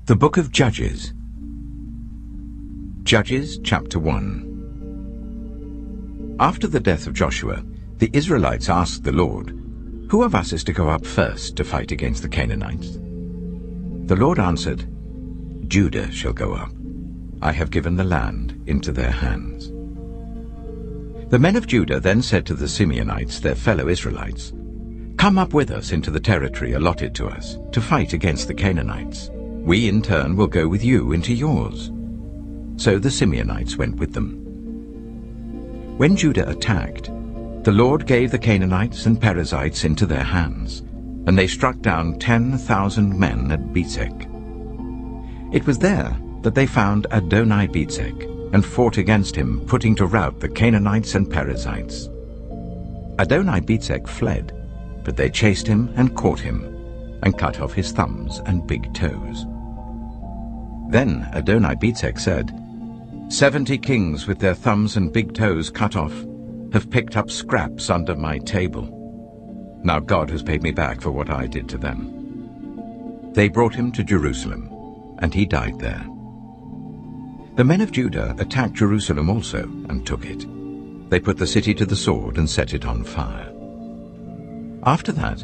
The Book of Judges. Judges chapter 1. After the death of Joshua, the Israelites asked the Lord, "Who of us is to go up first to fight against the Canaanites?" The Lord answered, "Judah shall go up. I have given the land into their hands." The men of Judah then said to the Simeonites, their fellow Israelites, "Come up with us into the territory allotted to us, to fight against the Canaanites. We in turn will go with you into yours." So the Simeonites went with them. When Judah attacked, the Lord gave the Canaanites and Perizzites into their hands, and they struck down 10,000 men at Bezek. It was there that they found Adoni-Bezek and fought against him, putting to rout the Canaanites and Perizzites. Adoni-Bezek fled, but they chased him and caught him, and cut off his thumbs and big toes. Then Adoni-Bezek said, 70 kings with their thumbs and big toes cut off have picked up scraps under my table. Now God has paid me back for what I did to them." They brought him to Jerusalem, and he died there. The men of Judah attacked Jerusalem also and took it. They put the city to the sword and set it on fire. After that,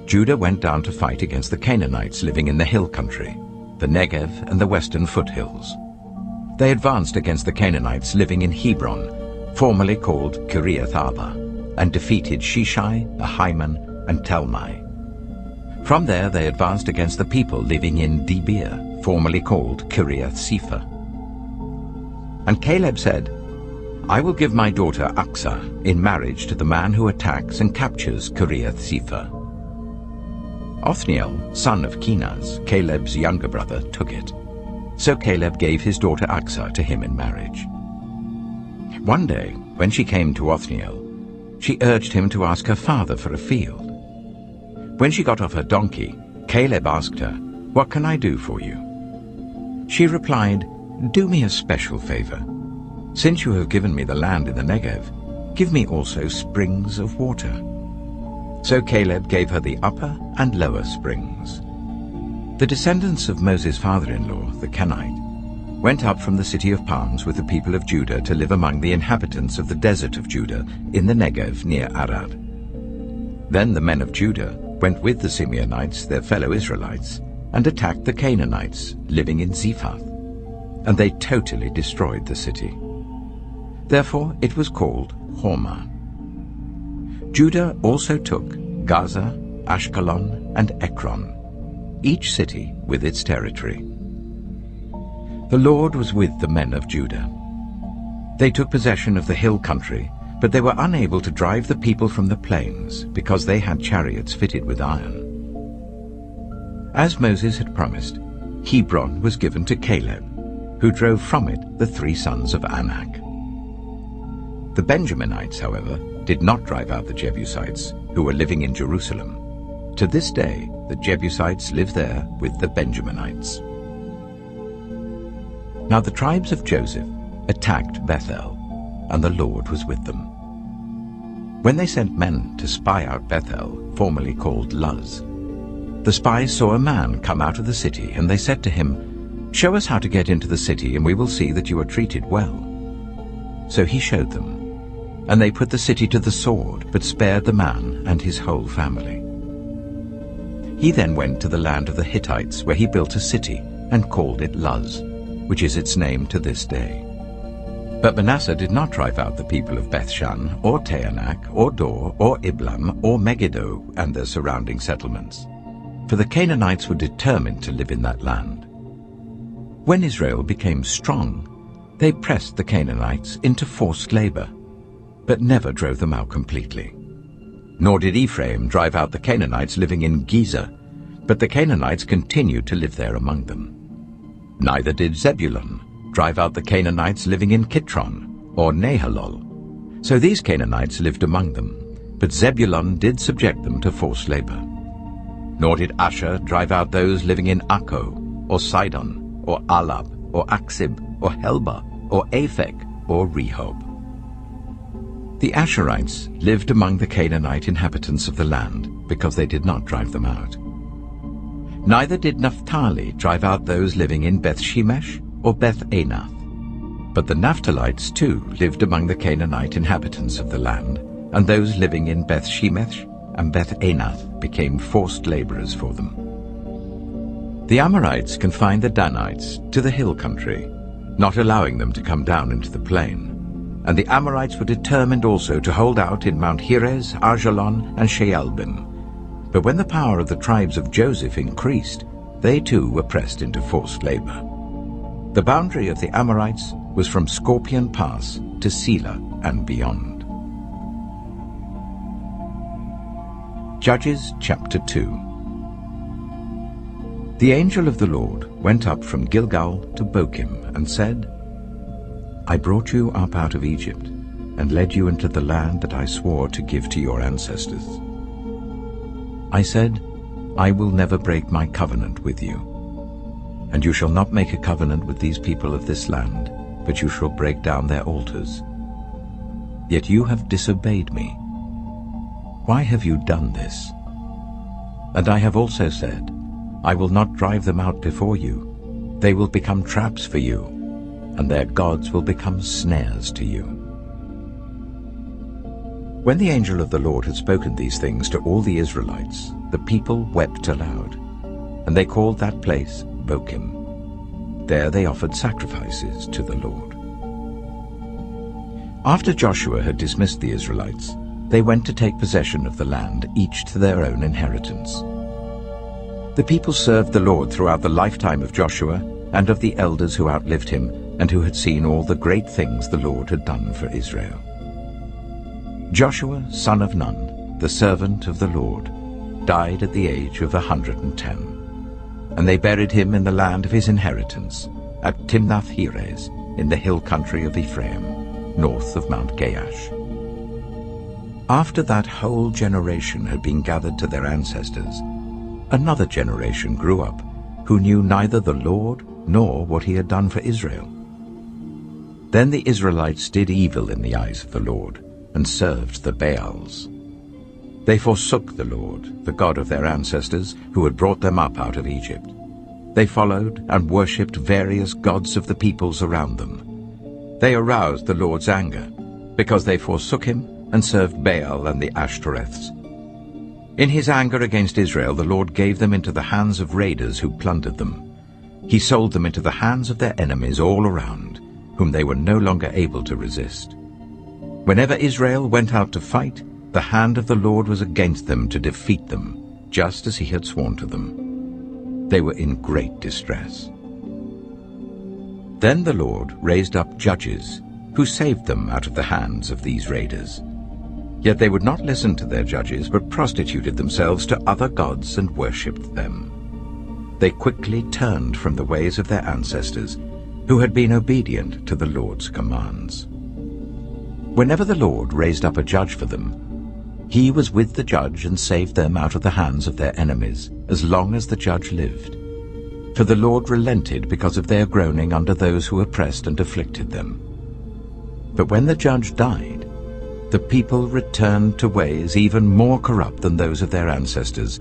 Judah went down to fight against the Canaanites living in the hill country, the Negev and the western foothills. They advanced against the Canaanites living in Hebron, formerly called Kiriath-Arba, and defeated Sheshai, Ahiman, and Talmai. From there they advanced against the people living in Debir, formerly called Kiriath-Sepher. And Caleb said, "I will give my daughter Aksah in marriage to the man who attacks and captures Kiriath-Sepher." Othniel, son of Kenaz, Caleb's younger brother, took it. So Caleb gave his daughter Aksah to him in marriage. One day, when she came to Othniel, she urged him to ask her father for a field. When she got off her donkey, Caleb asked her, "What can I do for you?" She replied, "Do me a special favor. Since you have given me the land in the Negev, give me also springs of water." So Caleb gave her the upper and lower springs. The descendants of Moses' father-in-law, the Kenite, went up from the city of palms with the people of Judah to live among the inhabitants of the desert of Judah in the Negev near Arad. Then the men of Judah went with the Simeonites, their fellow Israelites, and attacked the Canaanites living in Zephath, and they totally destroyed the city. Therefore it was called Hormah. Judah also took Gaza, Ashkelon, and Ekron, each city with its territory. The Lord was with the men of Judah. They took possession of the hill country, but they were unable to drive the people from the plains, because they had chariots fitted with iron. As Moses had promised, Hebron was given to Caleb, who drove from it the 3 sons of Anak. The Benjaminites, however, did not drive out the Jebusites, who were living in Jerusalem. To this day, the Jebusites live there with the Benjaminites. Now the tribes of Joseph attacked Bethel, and the Lord was with them. When they sent men to spy out Bethel, formerly called Luz, the spies saw a man come out of the city, and they said to him, "Show us how to get into the city, and we will see that you are treated well." So he showed them, and they put the city to the sword, but spared the man and his whole family. He then went to the land of the Hittites, where he built a city, and called it Luz, which is its name to this day. But Manasseh did not drive out the people of Bethshan, or Taanach, or Dor, or Iblam, or Megiddo, and their surrounding settlements, for the Canaanites were determined to live in that land. When Israel became strong, they pressed the Canaanites into forced labor, but never drove them out completely. Nor did Ephraim drive out the Canaanites living in Gezer, but the Canaanites continued to live there among them. Neither did Zebulun drive out the Canaanites living in Kitron or Nahalol. So these Canaanites lived among them, but Zebulun did subject them to forced labor. Nor did Asher drive out those living in Akko, or Sidon, or Alab, or Aksib, or Helba, or Aphek, or Rehob. The Asherites lived among the Canaanite inhabitants of the land, because they did not drive them out. Neither did Naphtali drive out those living in Beth-Shemesh or Beth-Anath. But the Naphtalites too lived among the Canaanite inhabitants of the land, and those living in Beth-Shemesh and Beth-Anath became forced laborers for them. The Amorites confined the Danites to the hill country, not allowing them to come down into the plain. And the Amorites were determined also to hold out in Mount Heres, Arjalon, and Shaalbim. But when the power of the tribes of Joseph increased, they too were pressed into forced labor. The boundary of the Amorites was from Scorpion Pass to Selah and beyond. Judges chapter 2. The angel of the Lord went up from Gilgal to Bochim and said, I brought you up out of Egypt and led you into the land that I swore to give to your ancestors. I said, I will never break my covenant with you, and you shall not make a covenant with these people of this land, but you shall break down their altars. Yet you have disobeyed me. Why have you done this? And I have also said, I will not drive them out before you. They will become traps for you, and their gods will become snares to you. When the angel of the Lord had spoken these things to all the Israelites, the people wept aloud, and they called that place Bochim. There they offered sacrifices to the Lord. After Joshua had dismissed the Israelites, they went to take possession of the land, each to their own inheritance. The people served the Lord throughout the lifetime of Joshua and of the elders who outlived him and who had seen all the great things the Lord had done for Israel. Joshua, son of Nun, the servant of the Lord, died at the age of 110, and they buried him in the land of his inheritance, at Timnath-Heres, in the hill country of Ephraim, north of Mount Gaash. After that whole generation had been gathered to their ancestors, another generation grew up, who knew neither the Lord nor what he had done for Israel. Then the Israelites did evil in the eyes of the Lord, and served the Baals. They forsook the Lord, the God of their ancestors, who had brought them up out of Egypt. They followed and worshipped various gods of the peoples around them. They aroused the Lord's anger, because they forsook him and served Baal and the Ashtoreths. In his anger against Israel, the Lord gave them into the hands of raiders who plundered them. He sold them into the hands of their enemies all around, whom they were no longer able to resist. Whenever Israel went out to fight, the hand of the Lord was against them to defeat them, just as he had sworn to them. They were in great distress. Then the Lord raised up judges, who saved them out of the hands of these raiders. Yet they would not listen to their judges, but prostituted themselves to other gods and worshipped them. They quickly turned from the ways of their ancestors, who had been obedient to the Lord's commands. Whenever the Lord raised up a judge for them, he was with the judge and saved them out of the hands of their enemies, as long as the judge lived. For the Lord relented because of their groaning under those who oppressed and afflicted them. But when the judge died, the people returned to ways even more corrupt than those of their ancestors,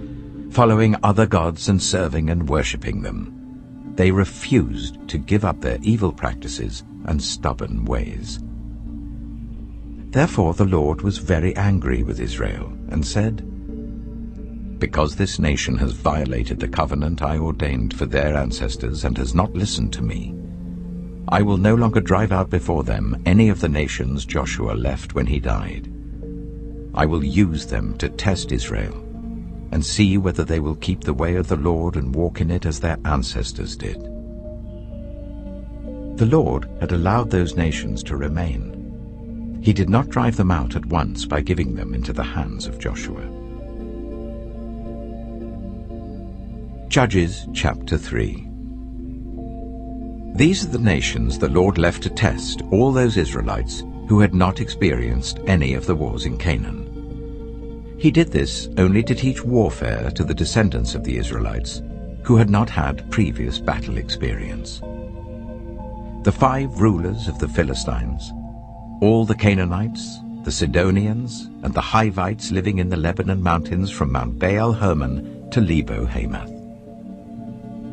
following other gods and serving and worshipping them. They refused to give up their evil practices and stubborn ways. Therefore the Lord was very angry with Israel and said, Because this nation has violated the covenant I ordained for their ancestors and has not listened to me, I will no longer drive out before them any of the nations Joshua left when he died. I will use them to test Israel and see whether they will keep the way of the Lord and walk in it as their ancestors did. The Lord had allowed those nations to remain. He did not drive them out at once by giving them into the hands of Joshua. Judges chapter 3. These are the nations the Lord left to test all those Israelites who had not experienced any of the wars in Canaan. He did this only to teach warfare to the descendants of the Israelites who had not had previous battle experience. The 5 rulers of the Philistines, all the Canaanites, the Sidonians, and the Hivites living in the Lebanon mountains from Mount Baal Hermon to Lebo Hamath.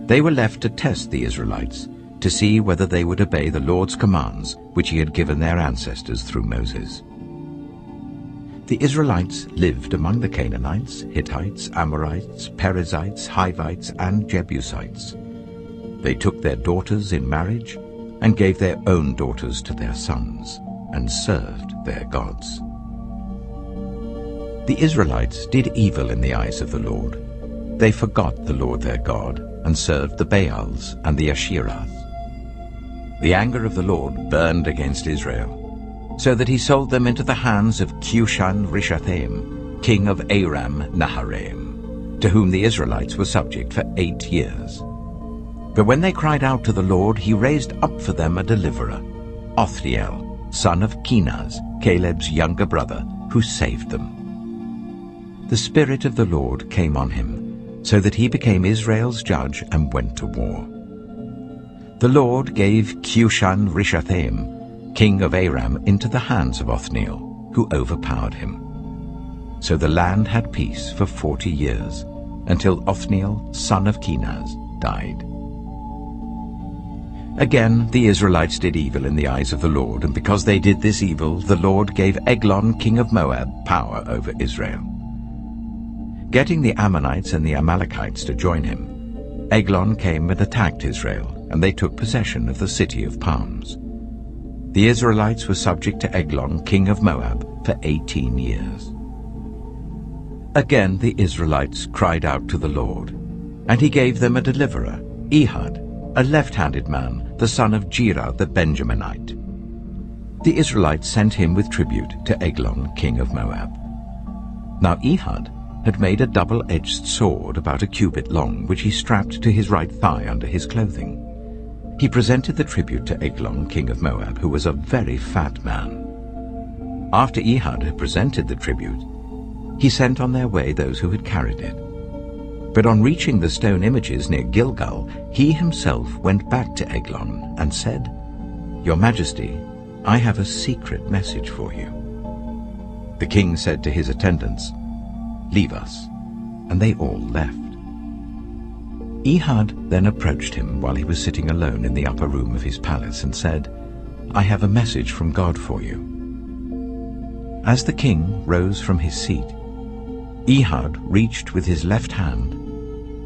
They were left to test the Israelites, to see whether they would obey the Lord's commands which he had given their ancestors through Moses. The Israelites lived among the Canaanites, Hittites, Amorites, Perizzites, Hivites, and Jebusites. They took their daughters in marriage and gave their own daughters to their sons, and served their gods. The Israelites did evil in the eyes of the Lord. They forgot the Lord their God, and served the Baals and the Asherahs. The anger of the Lord burned against Israel, so that he sold them into the hands of Cushan-Rishathaim, king of Aram-Naharaim, to whom the Israelites were subject for 8 years. But when they cried out to the Lord, he raised up for them a deliverer, Othniel, son of Kenaz, Caleb's younger brother, who saved them. The Spirit of the Lord came on him, so that he became Israel's judge and went to war. The Lord gave Cushan-Rishathaim, king of Aram, into the hands of Othniel, who overpowered him. So the land had peace for 40 years, until Othniel, son of Kenaz, died. Again the Israelites did evil in the eyes of the Lord, and because they did this evil, the Lord gave Eglon, king of Moab, power over Israel. Getting the Ammonites and the Amalekites to join him, Eglon came and attacked Israel, and they took possession of the city of palms. The Israelites were subject to Eglon, king of Moab, for 18 years. Again the Israelites cried out to the Lord, and he gave them a deliverer, Ehud, a left-handed man, the son of Gera the Benjaminite. The Israelites sent him with tribute to Eglon, king of Moab. Now Ehud had made a double-edged sword about a cubit long, which he strapped to his right thigh under his clothing. He presented the tribute to Eglon, king of Moab, who was a very fat man. After Ehud had presented the tribute, he sent on their way those who had carried it. But on reaching the stone images near Gilgal, he himself went back to Eglon and said, "Your Majesty, I have a secret message for you." The king said to his attendants, "Leave us," and they all left. Ehud then approached him while he was sitting alone in the upper room of his palace and said, "I have a message from God for you." As the king rose from his seat, Ehud reached with his left hand,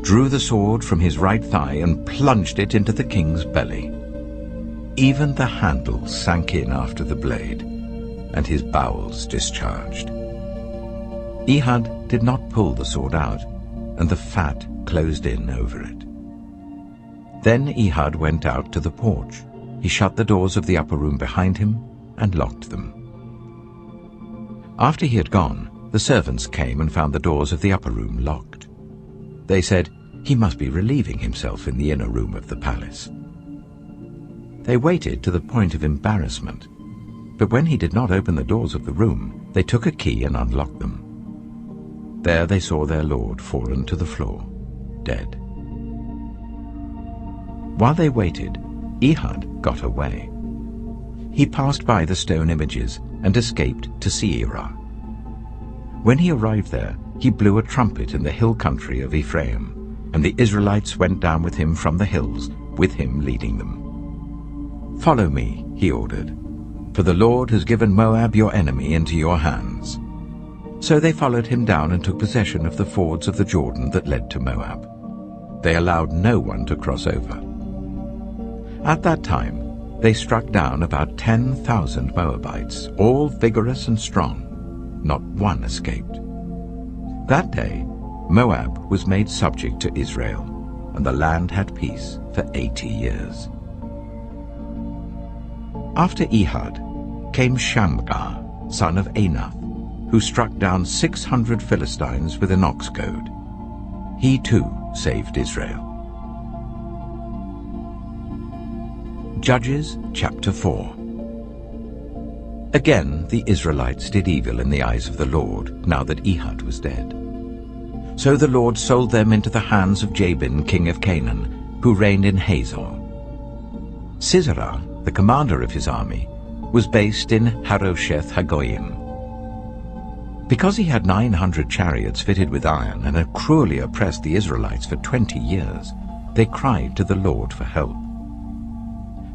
drew the sword from his right thigh and plunged it into the king's belly. Even the handle sank in after the blade, and his bowels discharged. Ehud did not pull the sword out, and the fat closed in over it. Then Ehud went out to the porch. He shut the doors of the upper room behind him and locked them. After he had gone, the servants came and found the doors of the upper room locked. They said, "He must be relieving himself in the inner room of the palace." They waited to the point of embarrassment, but when he did not open the doors of the room, they took a key and unlocked them. There they saw their lord fallen to the floor, dead. While they waited, Ehud got away. He passed by the stone images and escaped to Seirah. When he arrived there, he blew a trumpet in the hill country of Ephraim, and the Israelites went down with him from the hills, with him leading them. "Follow me," he ordered, "for the Lord has given Moab your enemy into your hands." So they followed him down and took possession of the fords of the Jordan that led to Moab. They allowed no one to cross over. At that time, they struck down about 10,000 Moabites, all vigorous and strong. Not one escaped. That day, Moab was made subject to Israel, and the land had peace for 80 years. After Ehud came Shamgar, son of Anath, who struck down 600 Philistines with an ox goad. He too saved Israel. Judges chapter 4. Again the Israelites did evil in the eyes of the Lord, now that Ehud was dead. So the Lord sold them into the hands of Jabin, king of Canaan, who reigned in Hazor. Sisera, the commander of his army, was based in Harosheth Hagoyim. Because he had 900 chariots fitted with iron and had cruelly oppressed the Israelites for 20 years, They cried to the Lord for help.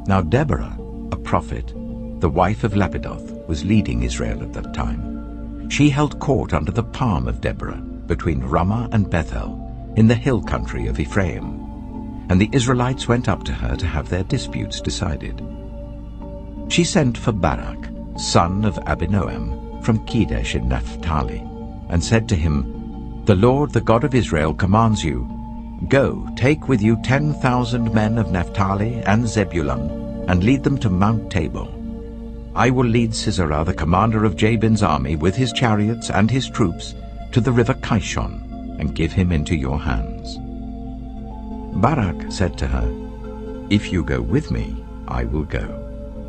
Now Deborah, a prophet, the wife of Lapidoth, was leading Israel at that time. She held court under the palm of Deborah, between Ramah and Bethel, in the hill country of Ephraim. And the Israelites went up to her to have their disputes decided. She sent for Barak, son of Abinoam, from Kedesh in Naphtali, and said to him, "The Lord, the God of Israel, commands you, go, take with you 10,000 men of Naphtali and Zebulun, and lead them to Mount Tabor. I will lead Sisera, the commander of Jabin's army, with his chariots and his troops, to the river Kishon, and give him into your hands." Barak said to her, "If you go with me, I will go.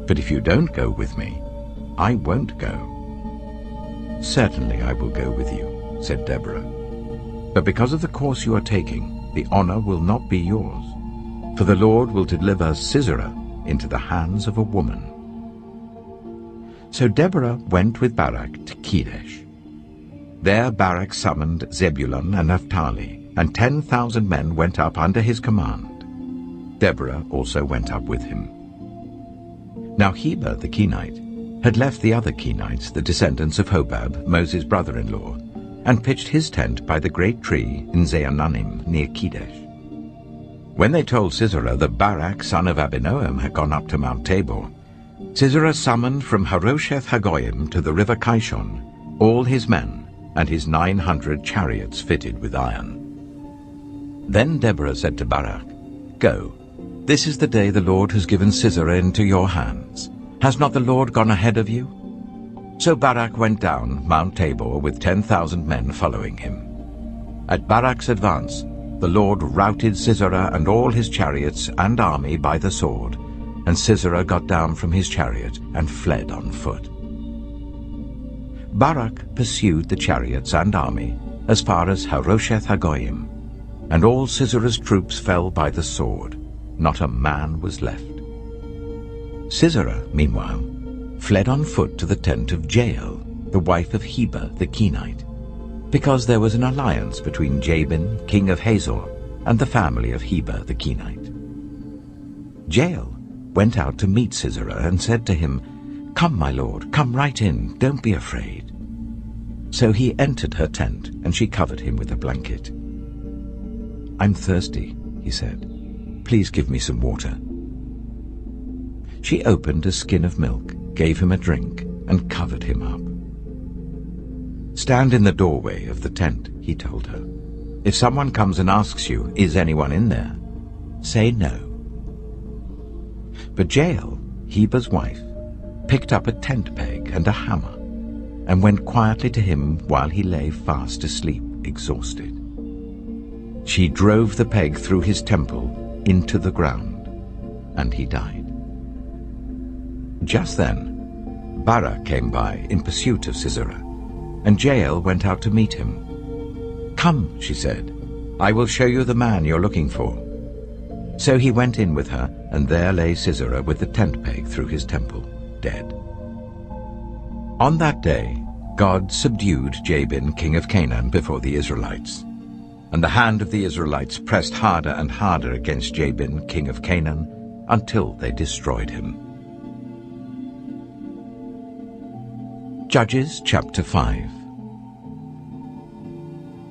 But if you don't go with me, I won't go." "Certainly I will go with you," said Deborah. "But because of the course you are taking, the honor will not be yours, for the Lord will deliver Sisera into the hands of a woman." So Deborah went with Barak to Kedesh. There Barak summoned Zebulun and Naphtali, and 10,000 men went up under his command. Deborah also went up with him. Now Heber the Kenite had left the other Kenites, the descendants of Hobab, Moses' brother-in-law, and pitched his tent by the great tree in Zaananim near Kedesh. When they told Sisera that Barak, son of Abinoam, had gone up to Mount Tabor, Sisera summoned from Harosheth Hagoyim to the river Kishon all his men and his 900 chariots fitted with iron. Then Deborah said to Barak, "Go, this is the day the Lord has given Sisera into your hands. Has not the Lord gone ahead of you?" So Barak went down Mount Tabor with 10,000 men following him. At Barak's advance, the Lord routed Sisera and all his chariots and army by the sword, and Sisera got down from his chariot and fled on foot. Barak pursued the chariots and army as far as Harosheth Hagoyim, and all Sisera's troops fell by the sword. Not a man was left. Sisera, meanwhile, fled on foot to the tent of Jael, the wife of Heber the Kenite, because there was an alliance between Jabin, king of Hazor, and the family of Heber the Kenite. Jael went out to meet Sisera and said to him, "Come, my lord, come right in, don't be afraid." So he entered her tent, and she covered him with a blanket. "I'm thirsty," he said. "Please give me some water." She opened a skin of milk, gave him a drink, and covered him up. "Stand in the doorway of the tent," he told her. "If someone comes and asks you, 'Is anyone in there?' say no." But Jael, Heber's wife, picked up a tent peg and a hammer, and went quietly to him while he lay fast asleep, exhausted. She drove the peg through his temple into the ground, and he died. Just then, Barak came by in pursuit of Sisera, and Jael went out to meet him. "Come," she said, "I will show you the man you're looking for." So he went in with her, and there lay Sisera with the tent peg through his temple, dead. On that day, God subdued Jabin, king of Canaan, before the Israelites. And the hand of the Israelites pressed harder and harder against Jabin, king of Canaan, until they destroyed him. Judges chapter 5.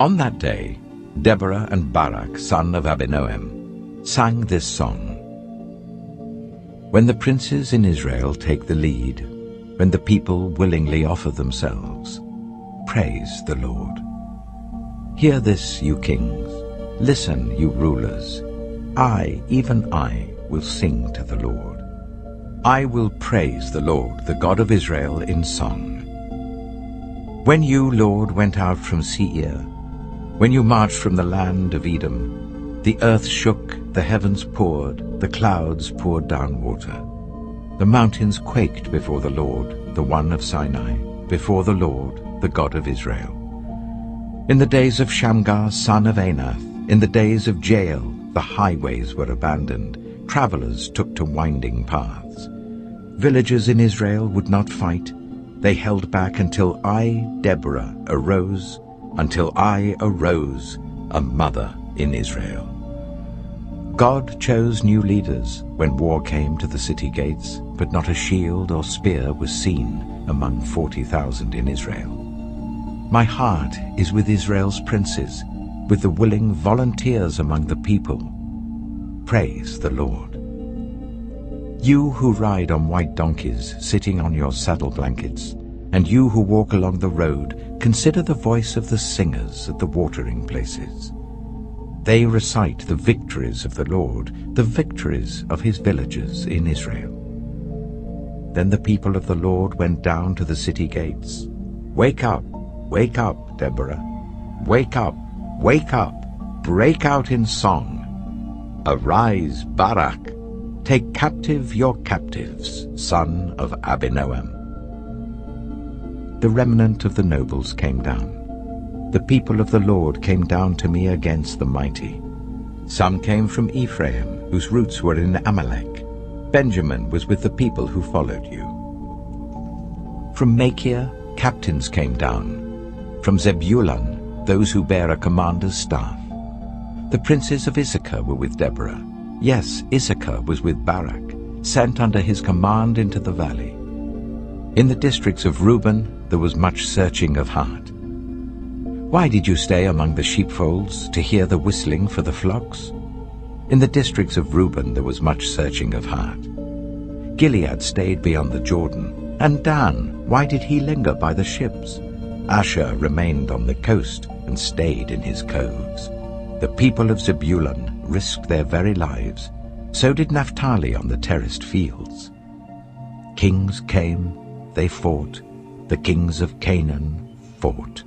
On that day, Deborah and Barak, son of Abinoam, sang this song. When the princes in Israel take the lead, when the people willingly offer themselves, praise the Lord. Hear this, you kings. Listen, you rulers. I, even I, will sing to the Lord. I will praise the Lord, the God of Israel, in song. When you, Lord, went out from Seir, when you marched from the land of Edom, the earth shook, the heavens poured, the clouds poured down water. The mountains quaked before the Lord, the one of Sinai, before the Lord, the God of Israel. In the days of Shamgar, son of Anath, in the days of Jael, the highways were abandoned, travelers took to winding paths. Villagers in Israel would not fight. They held back until I, Deborah, arose, a mother in Israel. God chose new leaders when war came to the city gates, but not a shield or spear was seen among 40,000 in Israel. My heart is with Israel's princes, with the willing volunteers among the people. Praise the Lord. You who ride on white donkeys, sitting on your saddle blankets, and you who walk along the road, consider the voice of the singers at the watering places. They recite the victories of the Lord, the victories of his villages in Israel. Then the people of the Lord went down to the city gates. Wake up, Deborah. Wake up, break out in song. Arise, Barak. Take captive your captives, son of Abinoam. The remnant of the nobles came down. The people of the Lord came down to me against the mighty. Some came from Ephraim, whose roots were in Amalek. Benjamin was with the people who followed you. From Machir, captains came down. From Zebulun, those who bear a commander's staff. The princes of Issachar were with Deborah. Yes, Issachar was with Barak, sent under his command into the valley. In the districts of Reuben there was much searching of heart. Why did you stay among the sheepfolds to hear the whistling for the flocks? In the districts of Reuben there was much searching of heart. Gilead stayed beyond the Jordan. And Dan, why did he linger by the ships? Asher remained on the coast and stayed in his coves. The people of Zebulun risked their very lives. So did Naphtali on the terraced fields. Kings came, they fought. The kings of Canaan fought.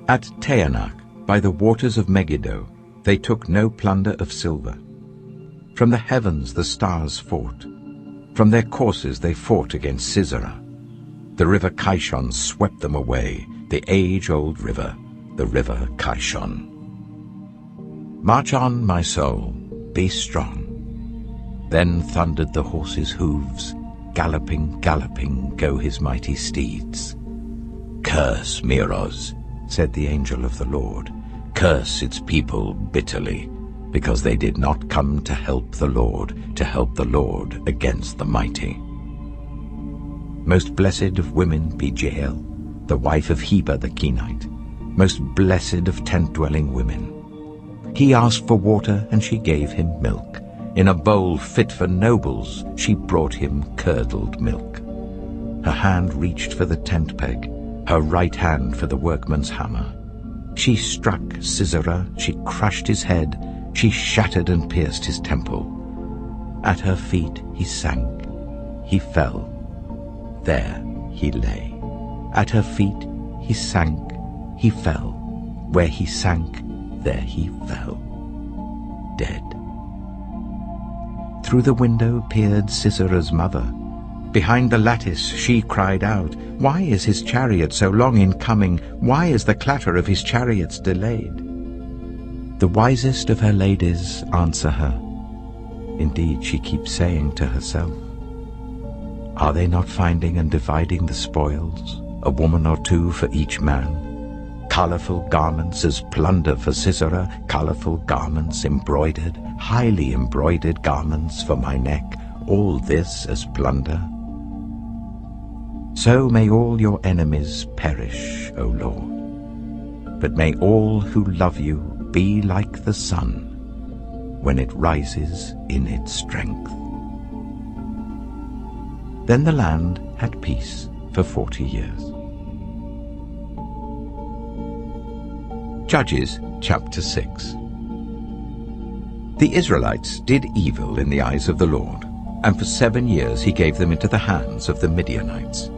At Taanach, by the waters of Megiddo, they took no plunder of silver. From the heavens the stars fought. From their courses they fought against Sisera. The river Kishon swept them away, the age-old river, the river Kishon. March on, my soul, be strong. Then thundered the horses' hooves, galloping, galloping go his mighty steeds. Curse Meroz, said the angel of the Lord, curse its people bitterly, because they did not come to help the Lord against the mighty. Most blessed of women be Jael, the wife of Heber the Kenite, most blessed of tent-dwelling women. He asked for water, and she gave him milk. In a bowl fit for nobles, she brought him curdled milk. Her hand reached for the tent peg, her right hand for the workman's hammer. She struck Sisera, she crushed his head, she shattered and pierced his temple. At her feet he sank, he fell. There he lay. At her feet he sank, he fell. Where he sank, there he fell, dead. Through the window peered Sisera's mother. Behind the lattice she cried out, "Why is his chariot so long in coming? Why is the clatter of his chariots delayed?" The wisest of her ladies answer her. Indeed, she keeps saying to herself, "Are they not finding and dividing the spoils, a woman or two for each man? Colorful garments as plunder for Sisera, colorful garments embroidered, highly embroidered garments for my neck, all this as plunder." So may all your enemies perish, O Lord. But may all who love you be like the sun when it rises in its strength. Then the land had peace for 40 years. Judges chapter 6. The Israelites did evil in the eyes of the Lord, and for 7 years he gave them into the hands of the Midianites.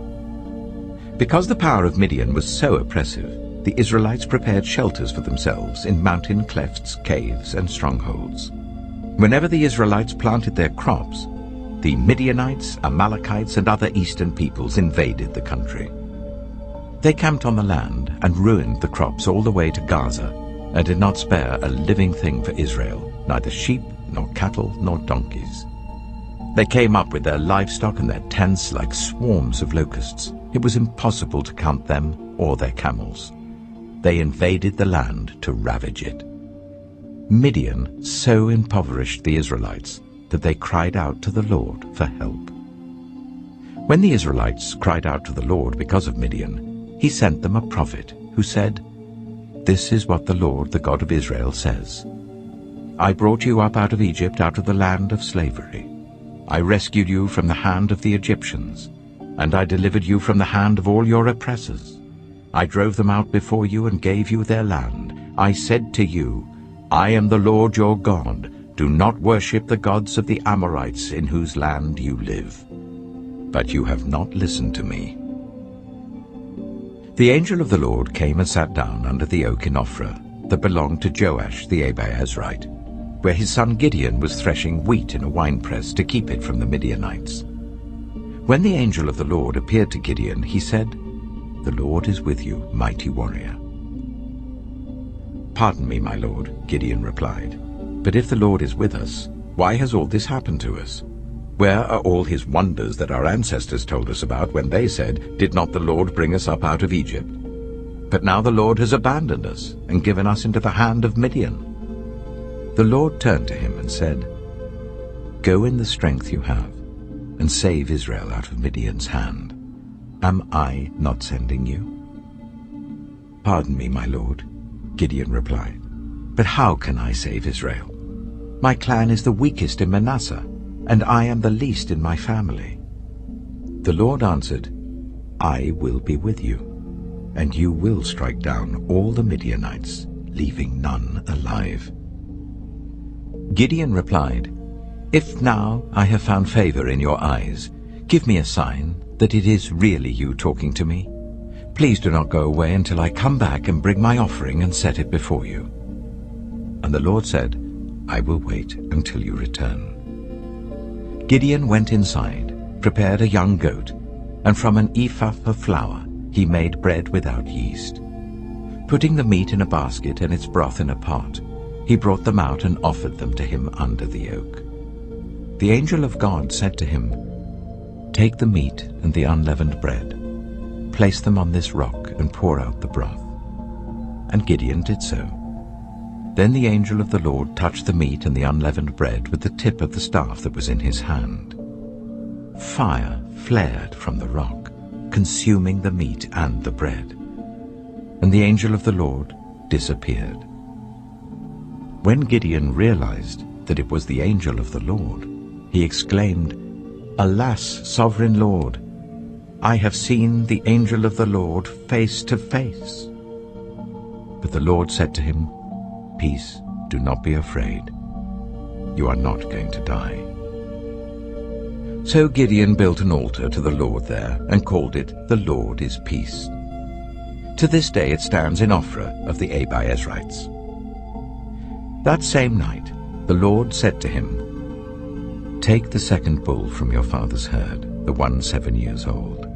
Because the power of Midian was so oppressive, the Israelites prepared shelters for themselves in mountain clefts, caves, and strongholds. Whenever the Israelites planted their crops, the Midianites, Amalekites, and other eastern peoples invaded the country. They camped on the land and ruined the crops all the way to Gaza, and did not spare a living thing for Israel, neither sheep, nor cattle, nor donkeys. They came up with their livestock and their tents like swarms of locusts. It was impossible to count them or their camels. They invaded the land to ravage it. Midian so impoverished the Israelites that they cried out to the Lord for help. When the Israelites cried out to the Lord because of Midian, he sent them a prophet who said, "This is what the Lord, the God of Israel, says. I brought you up out of Egypt, out of the land of slavery. I rescued you from the hand of the Egyptians, and I delivered you from the hand of all your oppressors. I drove them out before you and gave you their land. I said to you, I am the Lord your God. Do not worship the gods of the Amorites in whose land you live. But you have not listened to me." The angel of the Lord came and sat down under the oak in Ophrah that belonged to Joash the Abiezrite, where his son Gideon was threshing wheat in a winepress to keep it from the Midianites. When the angel of the Lord appeared to Gideon, he said, "The Lord is with you, mighty warrior." "Pardon me, my lord," Gideon replied, "but if the Lord is with us, why has all this happened to us? Where are all his wonders that our ancestors told us about when they said, 'Did not the Lord bring us up out of Egypt?' But now the Lord has abandoned us and given us into the hand of Midian." The Lord turned to him and said, "Go in the strength you have, and save Israel out of Midian's hand. Am I not sending you?" "Pardon me, my lord," Gideon replied, "but how can I save Israel? My clan is the weakest in Manasseh, and I am the least in my family." The Lord answered, "I will be with you, and you will strike down all the Midianites, leaving none alive." Gideon replied, "If now I have found favor in your eyes, give me a sign that it is really you talking to me. Please do not go away until I come back and bring my offering and set it before you." And the Lord said, "I will wait until you return." Gideon went inside, prepared a young goat, and from an ephah of flour he made bread without yeast. Putting the meat in a basket and its broth in a pot, he brought them out and offered them to him under the oak. The angel of God said to him, "Take the meat and the unleavened bread, place them on this rock and pour out the broth." And Gideon did so. Then the angel of the Lord touched the meat and the unleavened bread with the tip of the staff that was in his hand. Fire flared from the rock, consuming the meat and the bread. And the angel of the Lord disappeared. When Gideon realized that it was the angel of the Lord, he exclaimed, "Alas, sovereign Lord, I have seen the angel of the Lord face to face." But the Lord said to him, "Peace, do not be afraid. You are not going to die." So Gideon built an altar to the Lord there and called it, "The Lord is Peace." To this day it stands in Ophrah of the Abiezrites. That same night the Lord said to him, "Take the second bull from your father's herd, the one 7 years old.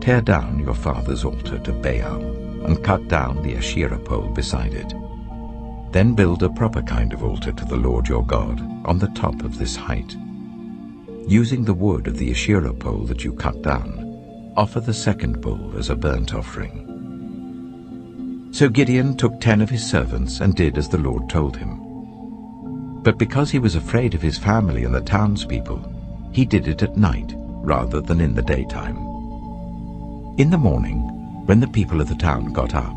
Tear down your father's altar to Baal, and cut down the Asherah pole beside it. Then build a proper kind of altar to the Lord your God on the top of this height. Using the wood of the Asherah pole that you cut down, offer the second bull as a burnt offering." So Gideon took 10 of his servants and did as the Lord told him. But because he was afraid of his family and the townspeople, he did it at night rather than in the daytime. In the morning, when the people of the town got up,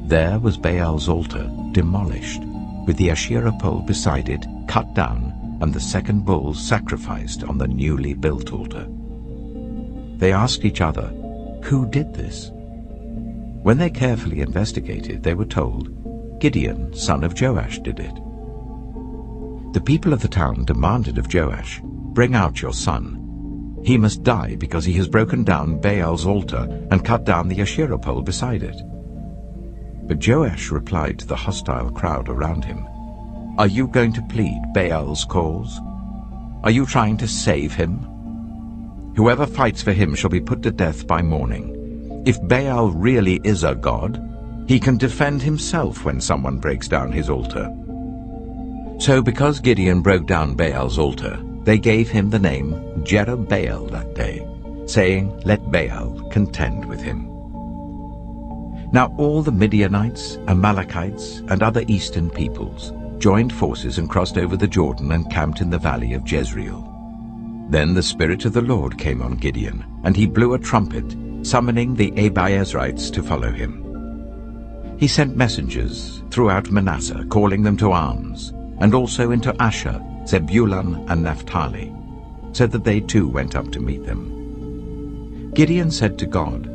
there was Baal's altar demolished, with the Asherah pole beside it cut down, and the second bull sacrificed on the newly built altar. They asked each other, "Who did this?" When they carefully investigated, they were told, "Gideon, son of Joash, did it." The people of the town demanded of Joash, "Bring out your son. He must die because he has broken down Baal's altar and cut down the Asherah pole beside it." But Joash replied to the hostile crowd around him, "Are you going to plead Baal's cause? Are you trying to save him? Whoever fights for him shall be put to death by morning. If Baal really is a god, he can defend himself when someone breaks down his altar." So because Gideon broke down Baal's altar, they gave him the name Jerubbaal that day, saying, "Let Baal contend with him." Now all the Midianites, Amalekites, and other eastern peoples joined forces and crossed over the Jordan and camped in the valley of Jezreel. Then the Spirit of the Lord came on Gideon, and he blew a trumpet, summoning the Abiezrites to follow him. He sent messengers throughout Manasseh, calling them to arms, and also into Asher, Zebulun, and Naphtali, so that they too went up to meet them. Gideon said to God,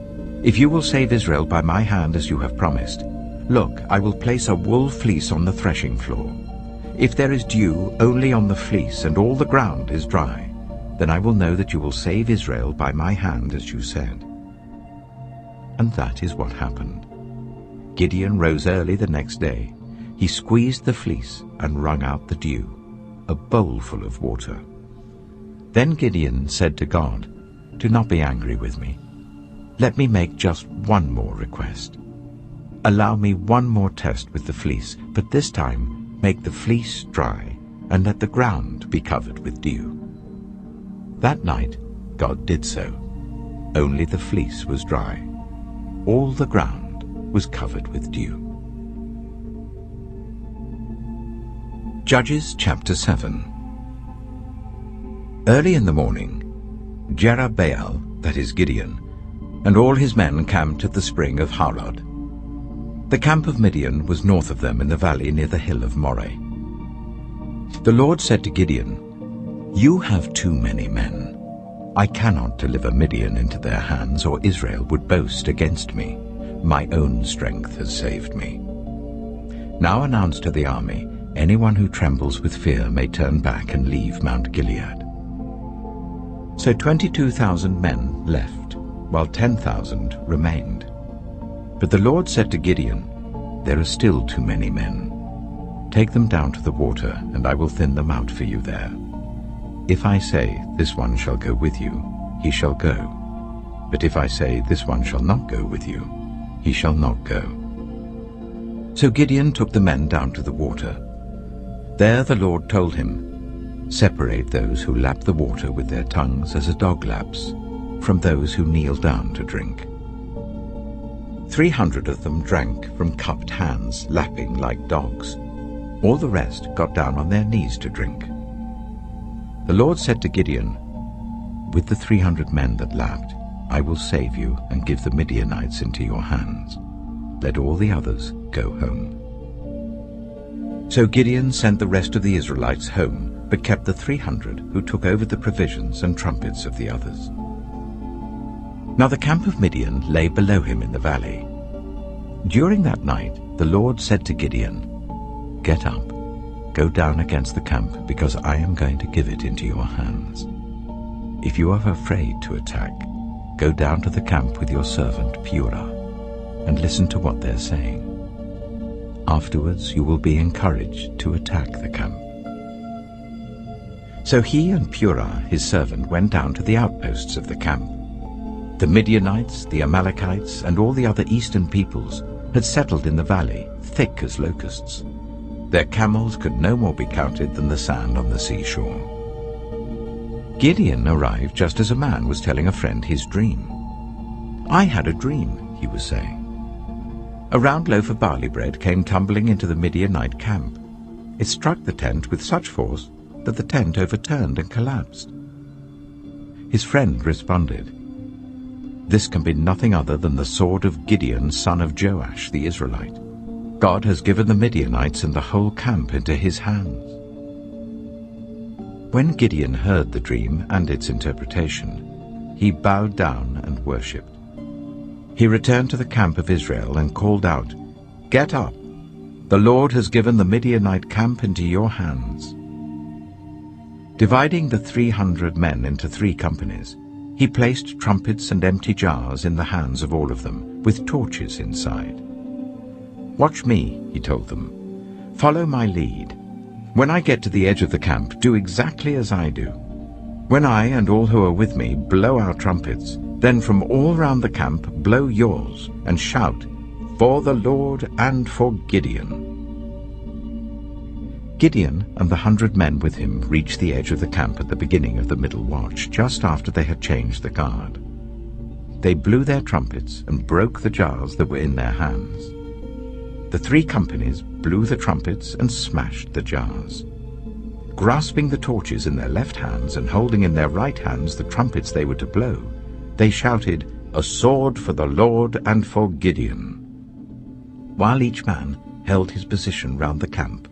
"If you will save Israel by my hand as you have promised, look, I will place a wool fleece on the threshing floor. If there is dew only on the fleece and all the ground is dry, then I will know that you will save Israel by my hand as you said." And that is what happened. Gideon rose early the next day. He squeezed the fleece and wrung out the dew, a bowlful of water. Then Gideon said to God, "Do not be angry with me. Let me make just one more request. Allow me one more test with the fleece, but this time make the fleece dry, and let the ground be covered with dew." That night God did so. Only the fleece was dry. All the ground was covered with dew. Judges chapter 7. Early in the morning, Jerubbaal, that is Gideon, and all his men camped at the spring of Harod. The camp of Midian was north of them in the valley near the hill of Moreh. The Lord said to Gideon, "You have too many men. I cannot deliver Midian into their hands, or Israel would boast against me. My own strength has saved me. Now announce to the army, anyone who trembles with fear may turn back and leave Mount Gilead." So 22,000 men left, while 10,000 remained. But the Lord said to Gideon, "There are still too many men. Take them down to the water, and I will thin them out for you there. If I say, 'This one shall go with you,' he shall go. But if I say, 'This one shall not go with you,' he shall not go." So Gideon took the men down to the water. There the Lord told him, "Separate those who lap the water with their tongues as a dog laps, from those who kneel down to drink." 300 of them drank from cupped hands, lapping like dogs. All the rest got down on their knees to drink. The Lord said to Gideon, "With the 300 men that lapped, I will save you and give the Midianites into your hands. Let all the others go home." So Gideon sent the rest of the Israelites home, but kept the 300 who took over the provisions and trumpets of the others. Now the camp of Midian lay below him in the valley. During that night the Lord said to Gideon, "Get up, go down against the camp, because I am going to give it into your hands. If you are afraid to attack, go down to the camp with your servant Purah, and listen to what they're saying. Afterwards you will be encouraged to attack the camp." So he and Purah his servant went down to the outposts of the camp. The Midianites, the Amalekites, and all the other eastern peoples had settled in the valley, thick as locusts. Their camels could no more be counted than the sand on the seashore. Gideon arrived just as a man was telling a friend his dream. "I had a dream," he was saying. "A round loaf of barley bread came tumbling into the Midianite camp. It struck the tent with such force that the tent overturned and collapsed." His friend responded, "This can be nothing other than the sword of Gideon, son of Joash, the Israelite. God has given the Midianites and the whole camp into his hands." When Gideon heard the dream and its interpretation, he bowed down and worshipped. He returned to the camp of Israel and called out, "Get up! The Lord has given the Midianite camp into your hands." Dividing the 300 men into 3 companies, he placed trumpets and empty jars in the hands of all of them, with torches inside. "Watch me," he told them. "Follow my lead. When I get to the edge of the camp, do exactly as I do. When I and all who are with me blow our trumpets, then from all round the camp blow yours, and shout, 'For the Lord and for Gideon.'" Gideon and the 100 men with him reached the edge of the camp at the beginning of the middle watch, just after they had changed the guard. They blew their trumpets and broke the jars that were in their hands. The 3 companies blew the trumpets and smashed the jars. Grasping the torches in their left hands and holding in their right hands the trumpets they were to blow, they shouted, "A sword for the Lord and for Gideon." While each man held his position round the camp,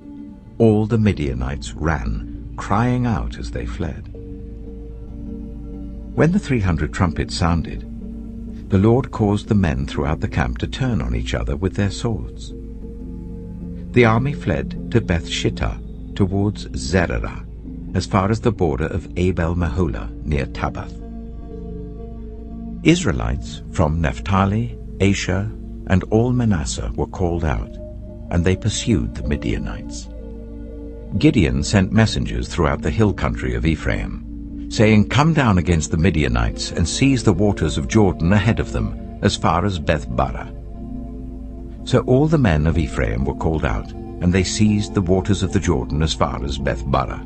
all the Midianites ran, crying out as they fled. When the 300 trumpets sounded, the Lord caused the men throughout the camp to turn on each other with their swords. The army fled to Beth-shittah, towards Zererah, as far as the border of Abel-Meholah near Tabbath. Israelites from Naphtali, Asher, and all Manasseh were called out, and they pursued the Midianites. Gideon sent messengers throughout the hill country of Ephraim, saying, "Come down against the Midianites and seize the waters of Jordan ahead of them, as far as Beth-barah." So all the men of Ephraim were called out, and they seized the waters of the Jordan as far as Beth-barah.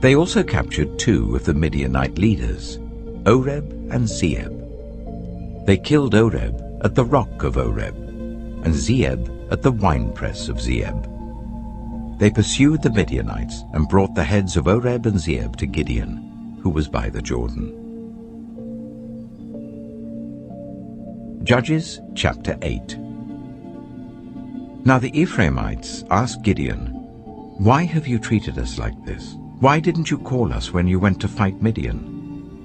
They also captured 2 of the Midianite leaders, Oreb and Zeeb. They killed Oreb at the rock of Oreb, and Zeeb at the winepress of Zeeb. They pursued the Midianites and brought the heads of Oreb and Zeeb to Gideon, who was by the Jordan. Judges chapter 8. Now the Ephraimites asked Gideon, "Why have you treated us like this? Why didn't you call us when you went to fight Midian?"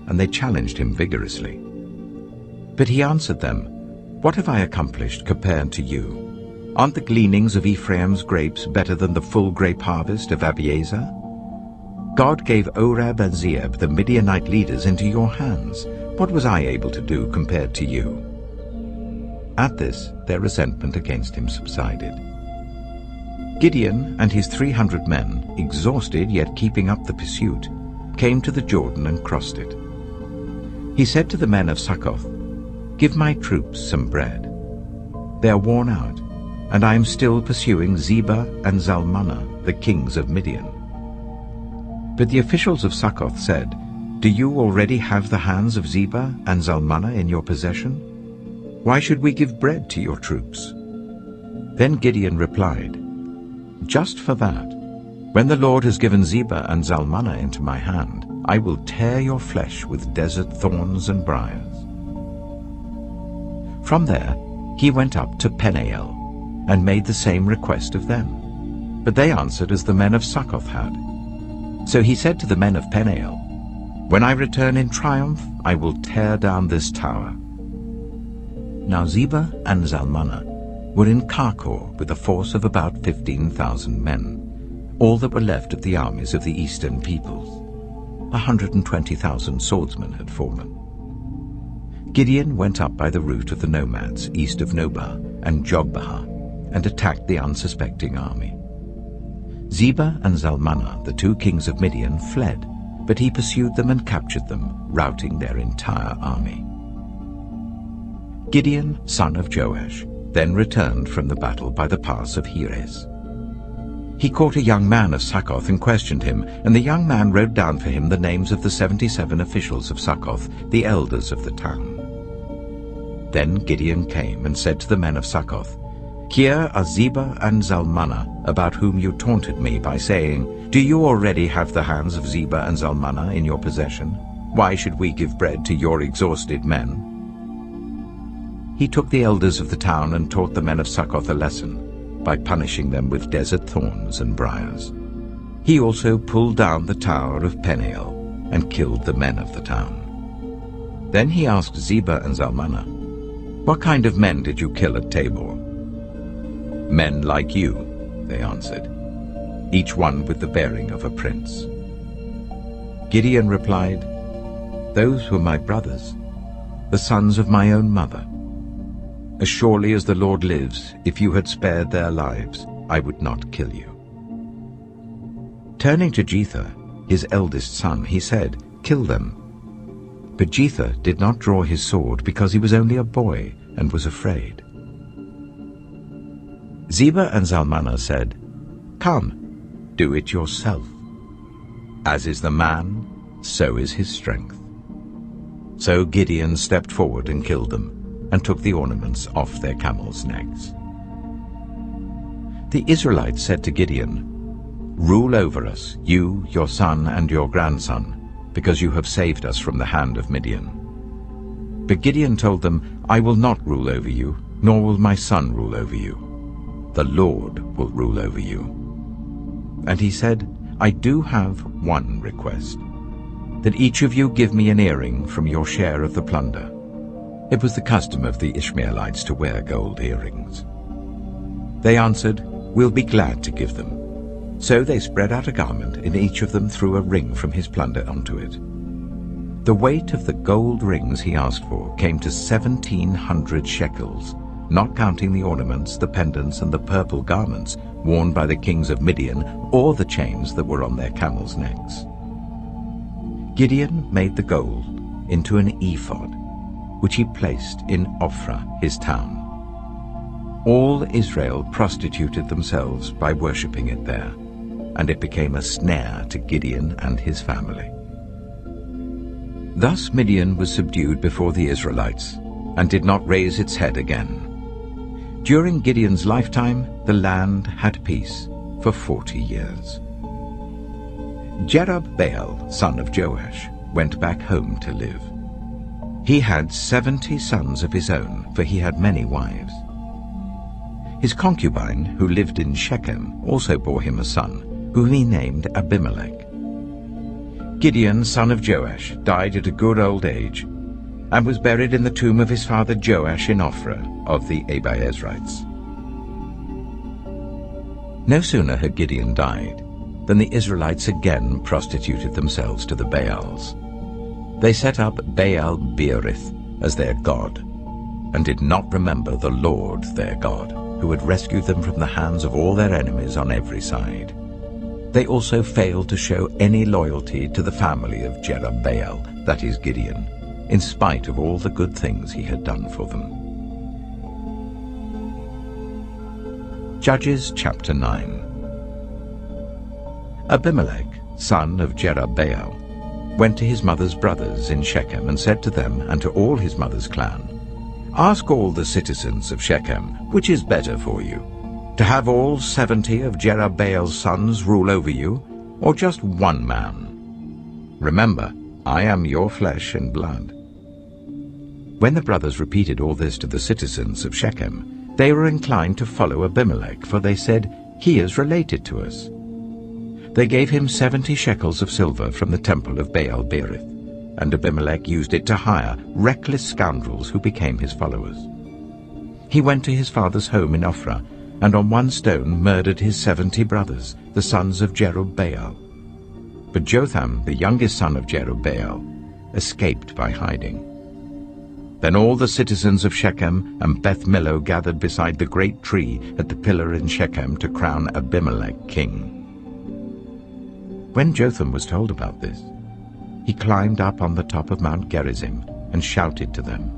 And they challenged him vigorously. But he answered them, "What have I accomplished compared to you? Aren't the gleanings of Ephraim's grapes better than the full grape harvest of Abiezer? God gave Oreb and Zeeb, the Midianite leaders, into your hands. What was I able to do compared to you?" At this, their resentment against him subsided. Gideon and his 300 men, exhausted yet keeping up the pursuit, came to the Jordan and crossed it. He said to the men of Succoth, "Give my troops some bread. They are worn out, and I am still pursuing Zebah and Zalmunna, the kings of Midian." But the officials of Succoth said, "Do you already have the hands of Zebah and Zalmunna in your possession? Why should we give bread to your troops?" Then Gideon replied, "Just for that, when the Lord has given Zebah and Zalmunna into my hand, I will tear your flesh with desert thorns and briars." From there he went up to Peniel, and made the same request of them. But they answered as the men of Succoth had. So he said to the men of Peniel, "When I return in triumph, I will tear down this tower." Now Zebah and Zalmunna were in Karkor with a force of about 15,000 men, all that were left of the armies of the eastern peoples. 120,000 swordsmen had fallen. Gideon went up by the route of the nomads east of Nobah and Jogbehah, and attacked the unsuspecting army. Zebah and Zalmunna, the 2 kings of Midian, fled, but he pursued them and captured them, routing their entire army. Gideon, son of Joash, then returned from the battle by the pass of Heres. He caught a young man of Succoth and questioned him, and the young man wrote down for him the names of the 77 officials of Succoth, the elders of the town. Then Gideon came and said to the men of Succoth, "Here are Zebah and Zalmunna, about whom you taunted me by saying, 'Do you already have the hands of Zebah and Zalmunna in your possession? Why should we give bread to your exhausted men?'" He took the elders of the town and taught the men of Succoth a lesson by punishing them with desert thorns and briars. He also pulled down the tower of Peniel and killed the men of the town. Then he asked Zebah and Zalmunna, "What kind of men did you kill at Tabor?" "Men like you," they answered, each one with the bearing of a prince. Gideon replied, "Those were my brothers, the sons of my own mother. As surely as the Lord lives, if you had spared their lives, I would not kill you." Turning to Jether, his eldest son, he said, "Kill them." But Jether did not draw his sword because he was only a boy and was afraid. Zebah and Zalmunna said, "Come, do it yourself. As is the man, so is his strength." So Gideon stepped forward and killed them, and took the ornaments off their camels' necks. The Israelites said to Gideon, "Rule over us, you, your son, and your grandson, because you have saved us from the hand of Midian." But Gideon told them, "I will not rule over you, nor will my son rule over you. The Lord will rule over you." And he said, "I do have one request, that each of you give me an earring from your share of the plunder." It was the custom of the Ishmaelites to wear gold earrings. They answered, "We'll be glad to give them." So they spread out a garment, and each of them threw a ring from his plunder onto it. The weight of the gold rings he asked for came to 1,700 shekels, not counting the ornaments, the pendants, and the purple garments worn by the kings of Midian, or the chains that were on their camels' necks. Gideon made the gold into an ephod, which he placed in Ophrah, his town. All Israel prostituted themselves by worshipping it there, and it became a snare to Gideon and his family. Thus Midian was subdued before the Israelites, and did not raise its head again. During Gideon's lifetime, the land had peace for 40 years. Jerubbaal, son of Joash, went back home to live. He had 70 sons of his own, for he had many wives. His concubine, who lived in Shechem, also bore him a son, whom he named Abimelech. Gideon, son of Joash, died at a good old age, and was buried in the tomb of his father Joash in Ophrah of the Abiezrites. No sooner had Gideon died than the Israelites again prostituted themselves to the Baals. They set up Baal-Berith as their god, and did not remember the Lord their God, who had rescued them from the hands of all their enemies on every side. They also failed to show any loyalty to the family of Jerubbaal, that is Gideon, in spite of all the good things he had done for them. Judges chapter 9. Abimelech, son of Jerubbaal, went to his mother's brothers in Shechem and said to them and to all his mother's clan, "Ask all the citizens of Shechem, which is better for you, to have all 70 of Jerubbaal's sons rule over you, or just one man? Remember, I am your flesh and blood." When the brothers repeated all this to the citizens of Shechem, they were inclined to follow Abimelech, for they said, "He is related to us." They gave him 70 shekels of silver from the temple of Baal-Berith, and Abimelech used it to hire reckless scoundrels who became his followers. He went to his father's home in Ophrah, and on one stone murdered his 70 brothers, the sons of Jerubbaal. But Jotham, the youngest son of Jerubbaal, escaped by hiding. Then all the citizens of Shechem and Beth Millo gathered beside the great tree at the pillar in Shechem to crown Abimelech king. When Jotham was told about this, he climbed up on the top of Mount Gerizim and shouted to them,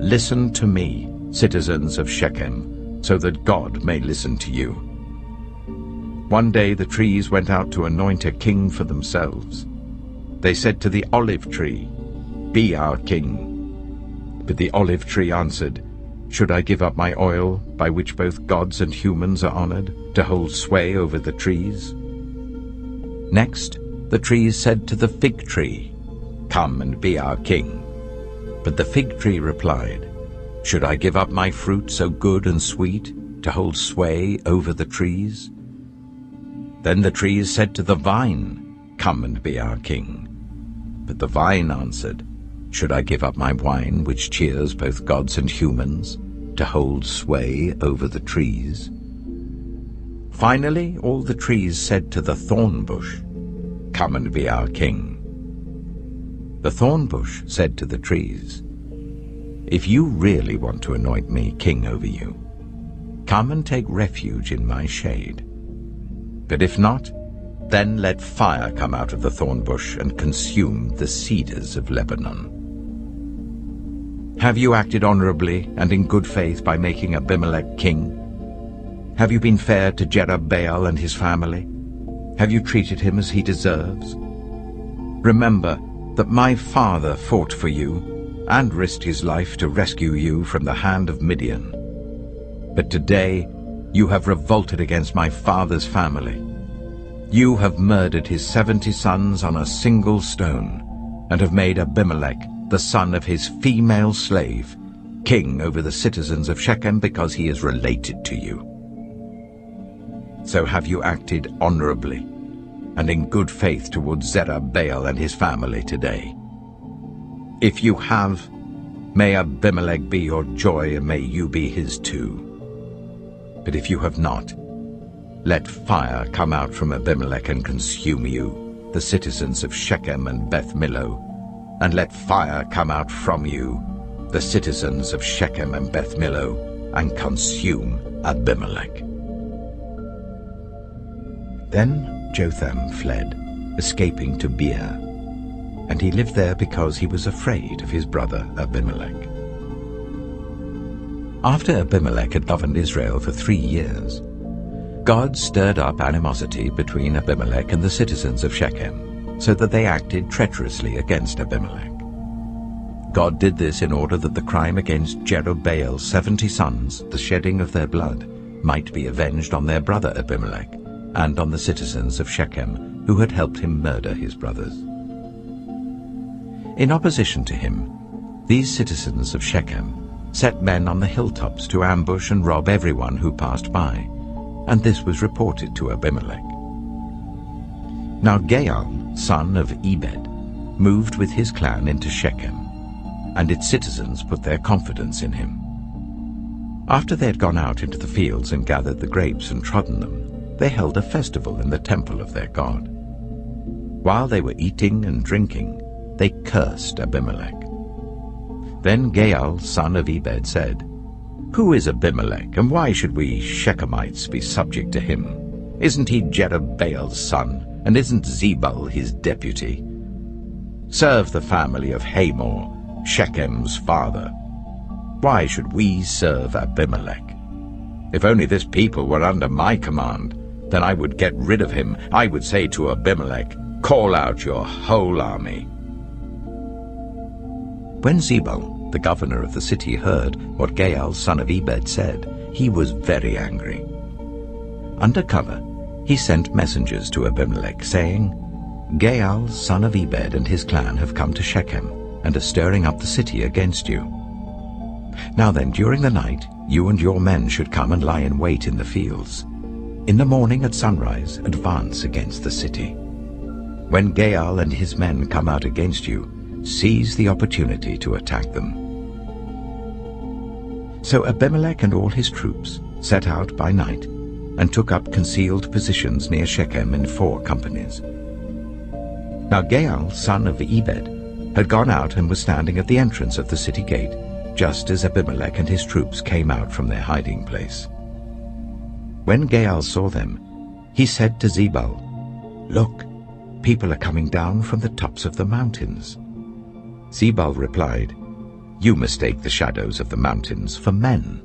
"Listen to me, citizens of Shechem, so that God may listen to you." One day the trees went out to anoint a king for themselves. They said to the olive tree, "Be our king." But the olive tree answered, "Should I give up my oil, by which both gods and humans are honored, to hold sway over the trees?" Next, the trees said to the fig tree, "Come and be our king." But the fig tree replied, "Should I give up my fruit so good and sweet, to hold sway over the trees?" Then the trees said to the vine, "Come and be our king." But the vine answered, "Should I give up my wine, which cheers both gods and humans, to hold sway over the trees?" Finally, all the trees said to the thorn bush, "Come and be our king." The thorn bush said to the trees, "If you really want to anoint me king over you, come and take refuge in my shade. But if not, then let fire come out of the thorn bush and consume the cedars of Lebanon." Have you acted honorably and in good faith by making Abimelech king? Have you been fair to Jerubbaal and his family? Have you treated him as he deserves? Remember that my father fought for you and risked his life to rescue you from the hand of Midian. But today You have revolted against my father's family. You have murdered his 70 sons on a single stone, and have made Abimelech, the son of his female slave, king over the citizens of Shechem because he is related to you. So have you acted honorably and in good faith towards Zerubbabel and his family today. If you have, may Abimelech be your joy, and may you be his too. But if you have not, let fire come out from Abimelech and consume you, the citizens of Shechem and Beth Millo, and let fire come out from you, the citizens of Shechem and Beth Millo, and consume Abimelech. Then Jotham fled, escaping to Beer, and he lived there because he was afraid of his brother Abimelech. After Abimelech had governed Israel for 3 years, God stirred up animosity between Abimelech and the citizens of Shechem, so that they acted treacherously against Abimelech. God did this in order that the crime against Jerubbaal's 70 sons, the shedding of their blood, might be avenged on their brother Abimelech and on the citizens of Shechem who had helped him murder his brothers. In opposition to him, these citizens of Shechem set men on the hilltops to ambush and rob everyone who passed by, and this was reported to Abimelech. Now Gaal, son of Ebed, moved with his clan into Shechem, and its citizens put their confidence in him. After they had gone out into the fields and gathered the grapes and trodden them, they held a festival in the temple of their God. While they were eating and drinking, they cursed Abimelech. Then Gaal, son of Ebed, said, "Who is Abimelech, and why should we Shechemites be subject to him? Isn't he Jerubbaal's son, and isn't Zebul his deputy? Serve the family of Hamor, Shechem's father. Why should we serve Abimelech? If only this people were under my command, then I would get rid of him. I would say to Abimelech, 'Call out your whole army.'" When Zebul, the governor of the city, heard what Gaal, son of Ebed, said, he was very angry. Under cover, he sent messengers to Abimelech, saying, "Gaal, son of Ebed, and his clan have come to Shechem, and are stirring up the city against you. Now then, during the night, you and your men should come and lie in wait in the fields. In the morning at sunrise, advance against the city. When Gaal and his men come out against you, seize the opportunity to attack them." So Abimelech and all his troops set out by night and took up concealed positions near Shechem in 4 companies. Now Gaal, son of Ebed, had gone out and was standing at the entrance of the city gate, just as Abimelech and his troops came out from their hiding place. When Gaal saw them, he said to Zebul, "Look, people are coming down from the tops of the mountains." Zebul replied, "You mistake the shadows of the mountains for men."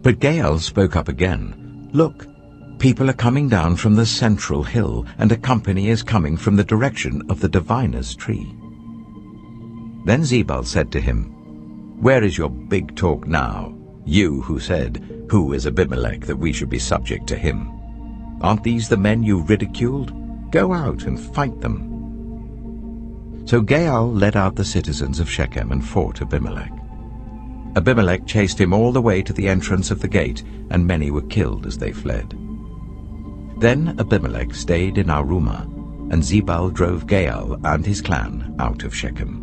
But Gaal spoke up again, "Look, people are coming down from the central hill, and a company is coming from the direction of the diviner's tree." Then Zebul said to him, "Where is your big talk now, you who said, 'Who is Abimelech that we should be subject to him?' Aren't these the men you ridiculed? Go out and fight them." So Gaal led out the citizens of Shechem and fought Abimelech. Abimelech chased him all the way to the entrance of the gate, and many were killed as they fled. Then Abimelech stayed in Arumah, and Zebul drove Gaal and his clan out of Shechem.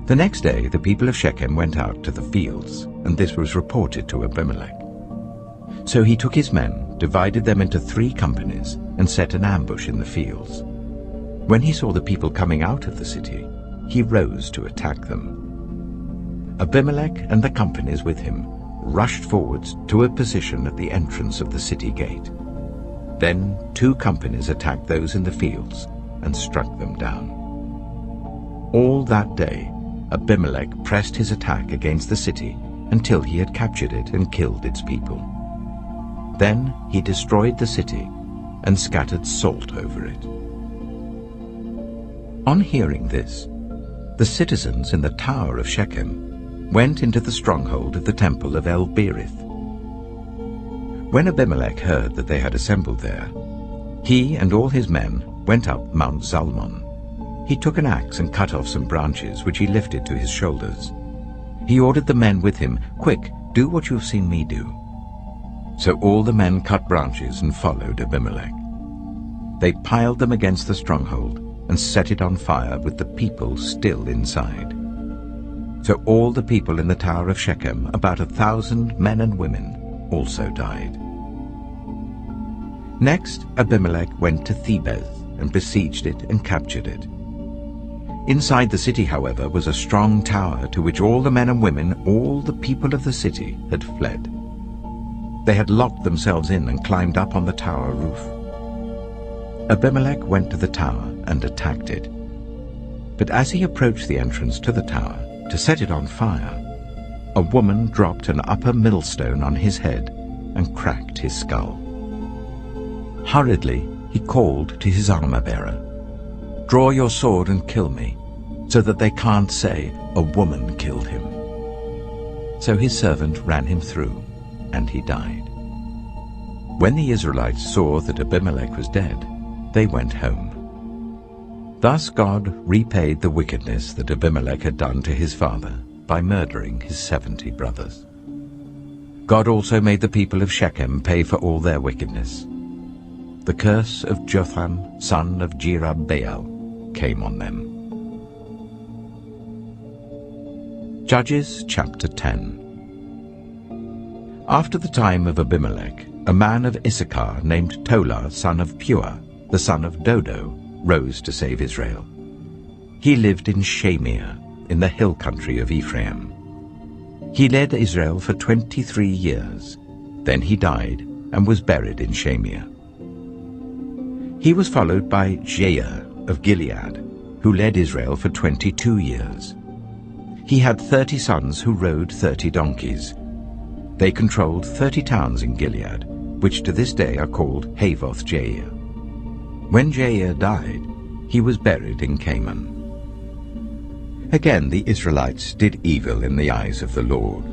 The next day the people of Shechem went out to the fields, and this was reported to Abimelech. So he took his men, divided them into 3 companies, and set an ambush in the fields. When he saw the people coming out of the city, he rose to attack them. Abimelech and the companies with him rushed forwards to a position at the entrance of the city gate. Then 2 companies attacked those in the fields and struck them down. All that day, Abimelech pressed his attack against the city until he had captured it and killed its people. Then he destroyed the city and scattered salt over it. On hearing this, the citizens in the tower of Shechem went into the stronghold of the temple of El-Berith. When Abimelech heard that they had assembled there, he and all his men went up Mount Zalmon. He took an axe and cut off some branches, which he lifted to his shoulders. He ordered the men with him, "Quick, do what you have seen me do." So all the men cut branches and followed Abimelech. They piled them against the stronghold and set it on fire with the people still inside. So all the people in the tower of Shechem, about 1,000 men and women, also died. Next, Abimelech went to Thebez and besieged it and captured it. Inside the city, however, was a strong tower to which all the men and women, all the people of the city, had fled. They had locked themselves in and climbed up on the tower roof. Abimelech went to the tower and attacked it. But as he approached the entrance to the tower to set it on fire, a woman dropped an upper millstone on his head and cracked his skull. Hurriedly he called to his armor-bearer, "Draw your sword and kill me, so that they can't say a woman killed him." So his servant ran him through, and he died. When the Israelites saw that Abimelech was dead, they went home. Thus God repaid the wickedness that Abimelech had done to his father by murdering his 70 brothers. God also made the people of Shechem pay for all their wickedness. The curse of Jotham, son of Jerubbaal, came on them. Judges chapter 10. After the time of Abimelech, a man of Issachar named Tola, son of Pua, the son of Dodo, rose to save Israel. He lived in Shamir, in the hill country of Ephraim. He led Israel for 23 years. Then he died and was buried in Shamir. He was followed by Jair of Gilead, who led Israel for 22 years. He had 30 sons who rode 30 donkeys. They controlled 30 towns in Gilead, which to this day are called Havoth Jair. When Jair died, he was buried in Canaan. Again the Israelites did evil in the eyes of the Lord.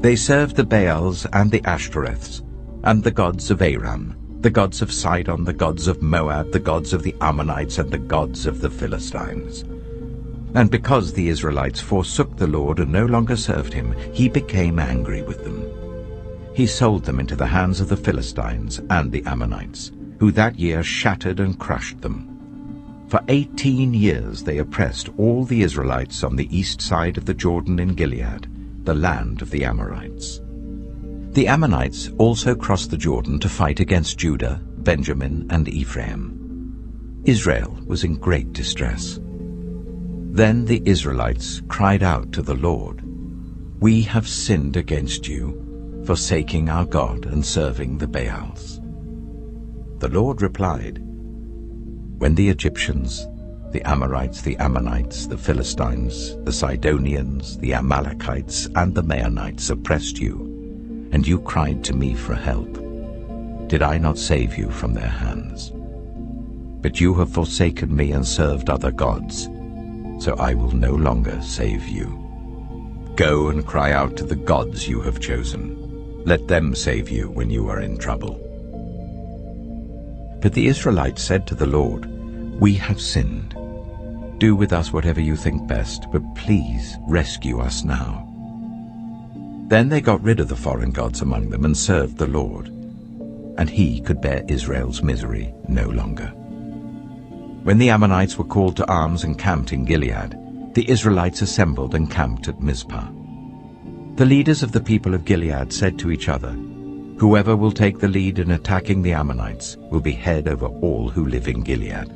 They served the Baals and the Ashtoreths, and the gods of Aram, the gods of Sidon, the gods of Moab, the gods of the Ammonites, and the gods of the Philistines. And because the Israelites forsook the Lord and no longer served him, he became angry with them. He sold them into the hands of the Philistines and the Ammonites, who that year shattered and crushed them. For 18 years they oppressed all the Israelites on the east side of the Jordan in Gilead, the land of the Amorites. The Ammonites also crossed the Jordan to fight against Judah, Benjamin, and Ephraim. Israel was in great distress. Then the Israelites cried out to the Lord, "We have sinned against you, forsaking our God and serving the Baals." The Lord replied, "When the Egyptians, the Amorites, the Ammonites, the Philistines, the Sidonians, the Amalekites, and the Maonites oppressed you, and you cried to me for help, did I not save you from their hands? But you have forsaken me and served other gods, so I will no longer save you. Go and cry out to the gods you have chosen. Let them save you when you are in trouble." But the Israelites said to the Lord, "We have sinned. Do with us whatever you think best, but please rescue us now." Then they got rid of the foreign gods among them and served the Lord, and he could bear Israel's misery no longer. When the Ammonites were called to arms and camped in Gilead, the Israelites assembled and camped at Mizpah. The leaders of the people of Gilead said to each other, "Whoever will take the lead in attacking the Ammonites will be head over all who live in Gilead."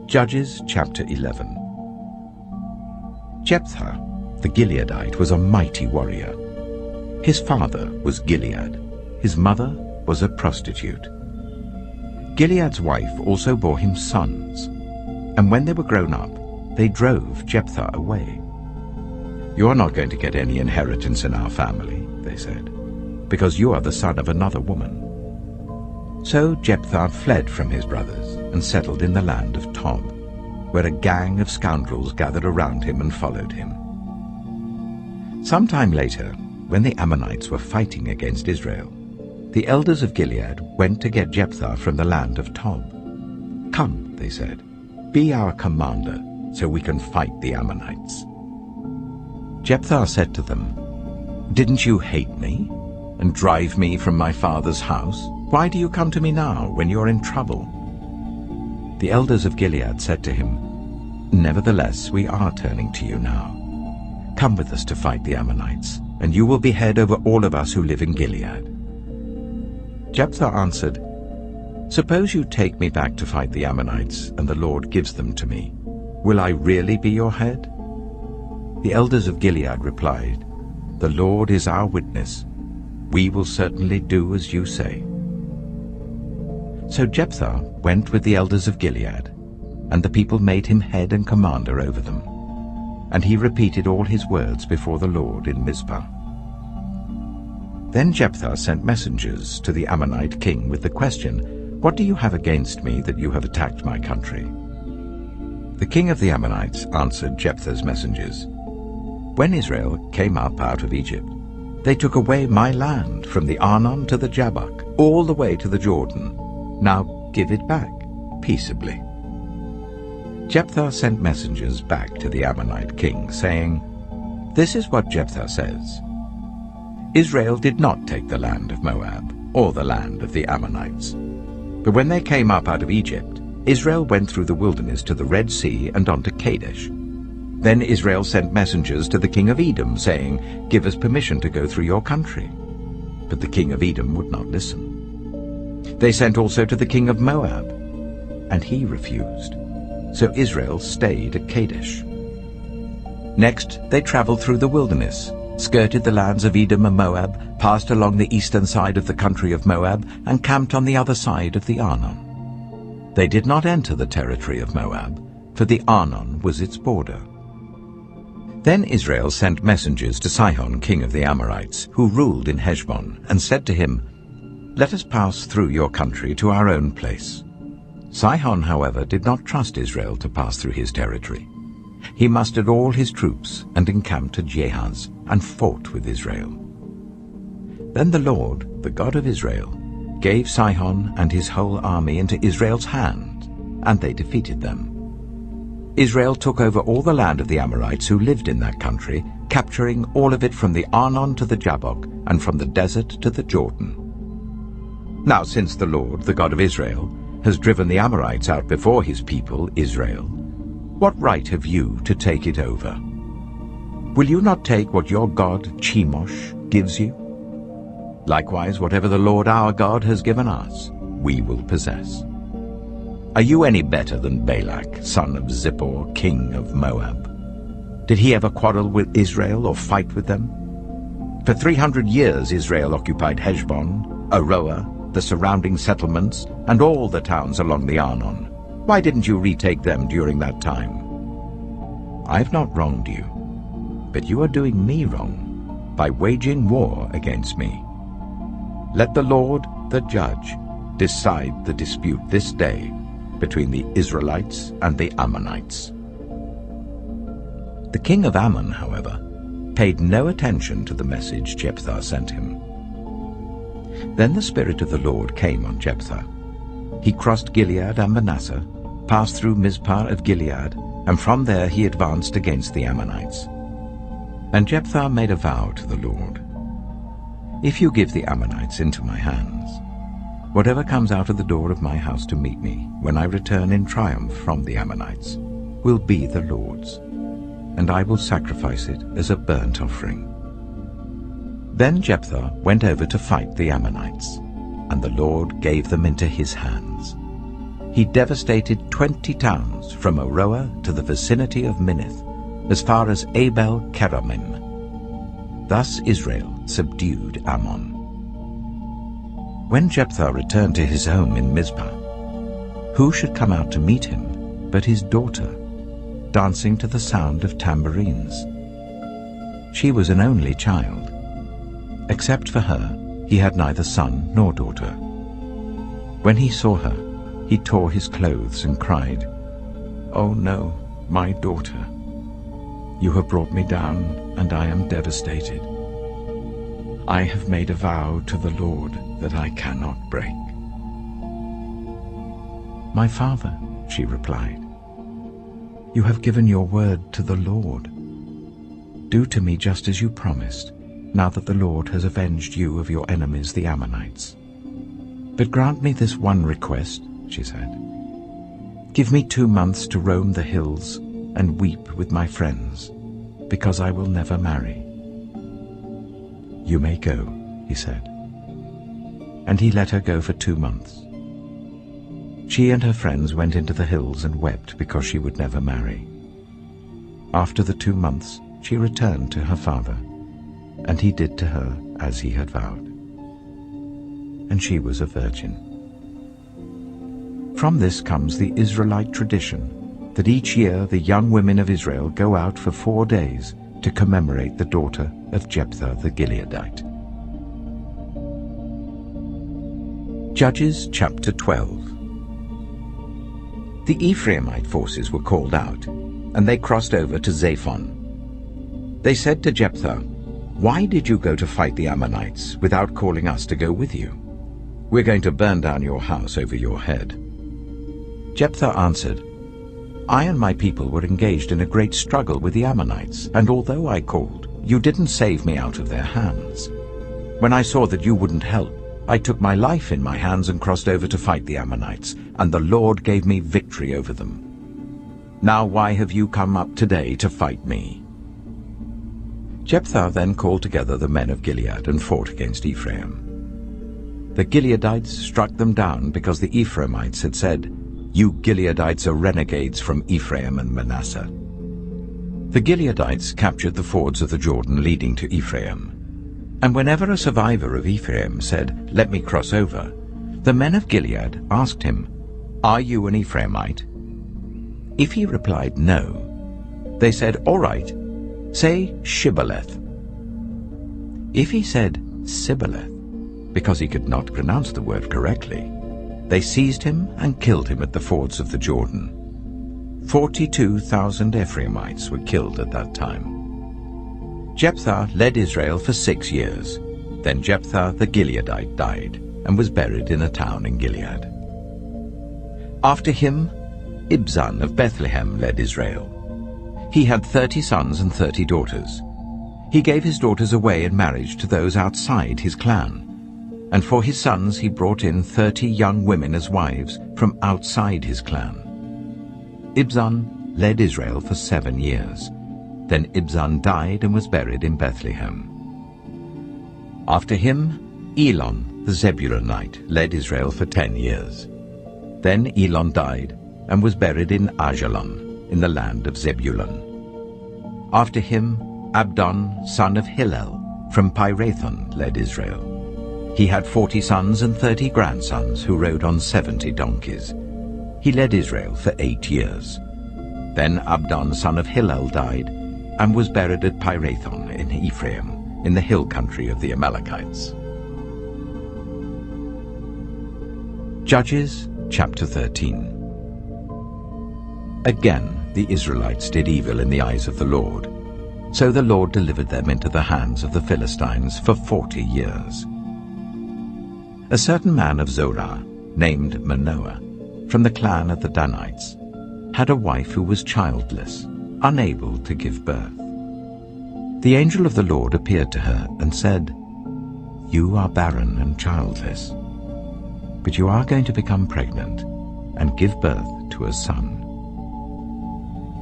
Judges chapter 11. Jephthah, the Gileadite, was a mighty warrior. His father was Gilead. His mother was a prostitute. Gilead's wife also bore him sons, and when they were grown up, they drove Jephthah away. "You are not going to get any inheritance in our family," they said, "because you are the son of another woman." So Jephthah fled from his brothers and settled in the land of Tob, where a gang of scoundrels gathered around him and followed him. Sometime later, when the Ammonites were fighting against Israel, the elders of Gilead went to get Jephthah from the land of Tob. "Come," they said, "be our commander, so we can fight the Ammonites." Jephthah said to them, "Didn't you hate me and drive me from my father's house? Why do you come to me now when you are in trouble?" The elders of Gilead said to him, "Nevertheless, we are turning to you now. Come with us to fight the Ammonites, and you will be head over all of us who live in Gilead." Jephthah answered, "Suppose you take me back to fight the Ammonites, and the Lord gives them to me. Will I really be your head?" The elders of Gilead replied, "The Lord is our witness. We will certainly do as you say." So Jephthah went with the elders of Gilead, and the people made him head and commander over them. And he repeated all his words before the Lord in Mizpah. Then Jephthah sent messengers to the Ammonite king with the question, "What do you have against me that you have attacked my country?" The king of the Ammonites answered Jephthah's messengers, "When Israel came up out of Egypt, they took away my land from the Arnon to the Jabbok, all the way to the Jordan. Now give it back, peaceably." Jephthah sent messengers back to the Ammonite king, saying, "This is what Jephthah says. Israel did not take the land of Moab, or the land of the Ammonites. But when they came up out of Egypt, Israel went through the wilderness to the Red Sea and on to Kadesh. Then Israel sent messengers to the king of Edom, saying, 'Give us permission to go through your country.' But the king of Edom would not listen. They sent also to the king of Moab, and he refused. So Israel stayed at Kadesh. Next they traveled through the wilderness, skirted the lands of Edom and Moab, passed along the eastern side of the country of Moab, and camped on the other side of the Arnon. They did not enter the territory of Moab, for the Arnon was its border. Then Israel sent messengers to Sihon, king of the Amorites, who ruled in Heshbon, and said to him, "Let us pass through your country to our own place." Sihon, however, did not trust Israel to pass through his territory. He mustered all his troops and encamped at Jahaz, and fought with Israel. Then the Lord, the God of Israel, gave Sihon and his whole army into Israel's hand, and they defeated them. Israel took over all the land of the Amorites who lived in that country, capturing all of it from the Arnon to the Jabbok, and from the desert to the Jordan. Now since the Lord, the God of Israel, has driven the Amorites out before his people, Israel, what right have you to take it over? Will you not take what your god, Chemosh, gives you? Likewise, whatever the Lord our God has given us, we will possess. Are you any better than Balak, son of Zippor, king of Moab? Did he ever quarrel with Israel or fight with them? For 300 years Israel occupied Heshbon, Aroer, the surrounding settlements, and all the towns along the Arnon. Why didn't you retake them during that time? I've not wronged you, but you are doing me wrong by waging war against me. Let the Lord, the judge, decide the dispute this day between the Israelites and the Ammonites." The king of Ammon, however, paid no attention to the message Jephthah sent him. Then the Spirit of the Lord came on Jephthah. He crossed Gilead and Manasseh, passed through Mizpah of Gilead, and from there he advanced against the Ammonites. And Jephthah made a vow to the Lord, "If you give the Ammonites into my hands, whatever comes out of the door of my house to meet me when I return in triumph from the Ammonites will be the Lord's, and I will sacrifice it as a burnt offering." Then Jephthah went over to fight the Ammonites, and the Lord gave them into his hands. He devastated 20 towns from Aroer to the vicinity of Minnith, as far as Abel-Keramim. Thus Israel subdued Ammon. When Jephthah returned to his home in Mizpah, who should come out to meet him but his daughter, dancing to the sound of tambourines? She was an only child. Except for her, he had neither son nor daughter. When he saw her, he tore his clothes and cried, "Oh no, my daughter! You have brought me down, and I am devastated." I have made a vow to the Lord that I cannot break." "My father," she replied, "you have given your word to the Lord. Do to me just as you promised, now that the Lord has avenged you of your enemies, the Ammonites. But grant me this one request," she said. "Give me 2 months to roam the hills and weep with my friends, because I will never marry." "You may go," he said. And he let her go for 2 months. She and her friends went into the hills and wept because she would never marry. After the 2 months, she returned to her father, and he did to her as he had vowed. And she was a virgin. From this comes the Israelite tradition that each year the young women of Israel go out for 4 days to commemorate the daughter of Jephthah the Gileadite. Judges chapter 12. The Ephraimite forces were called out, and they crossed over to Zaphon. They said to Jephthah, "Why did you go to fight the Ammonites without calling us to go with you? We're going to burn down your house over your head." Jephthah answered, "I and my people were engaged in a great struggle with the Ammonites, and although I called, you didn't save me out of their hands. When I saw that you wouldn't help, I took my life in my hands and crossed over to fight the Ammonites, and the Lord gave me victory over them. Now why have you come up today to fight me?" Jephthah then called together the men of Gilead and fought against Ephraim. The Gileadites struck them down because the Ephraimites had said, "You Gileadites are renegades from Ephraim and Manasseh." The Gileadites captured the fords of the Jordan leading to Ephraim. And whenever a survivor of Ephraim said, "Let me cross over," the men of Gilead asked him, "Are you an Ephraimite?" If he replied no, they said, "All right, say Shibboleth." If he said Sibboleth, because he could not pronounce the word correctly, they seized him and killed him at the fords of the Jordan. 42,000 Ephraimites were killed at that time. Jephthah led Israel for 6 years. Then Jephthah the Gileadite died and was buried in a town in Gilead. After him, Ibzan of Bethlehem led Israel. He had 30 sons and 30 daughters. He gave his daughters away in marriage to those outside his clan, and for his sons he brought in 30 young women as wives from outside his clan. Ibzan led Israel for 7 years. Then Ibzan died and was buried in Bethlehem. After him, Elon the Zebulunite led Israel for 10 years. Then Elon died and was buried in Ajalon, in the land of Zebulun. After him, Abdon, son of Hillel, from Pirathon, led Israel. He had 40 sons and 30 grandsons who rode on 70 donkeys. He led Israel for 8 years. Then Abdon, son of Hillel, died and was buried at Pirathon in Ephraim, in the hill country of the Amalekites. Judges chapter 13. Again the Israelites did evil in the eyes of the Lord. So the Lord delivered them into the hands of the Philistines for 40 years. A certain man of Zorah, named Manoah, from the clan of the Danites, had a wife who was childless, unable to give birth. The angel of the Lord appeared to her and said, "You are barren and childless, but you are going to become pregnant and give birth to a son.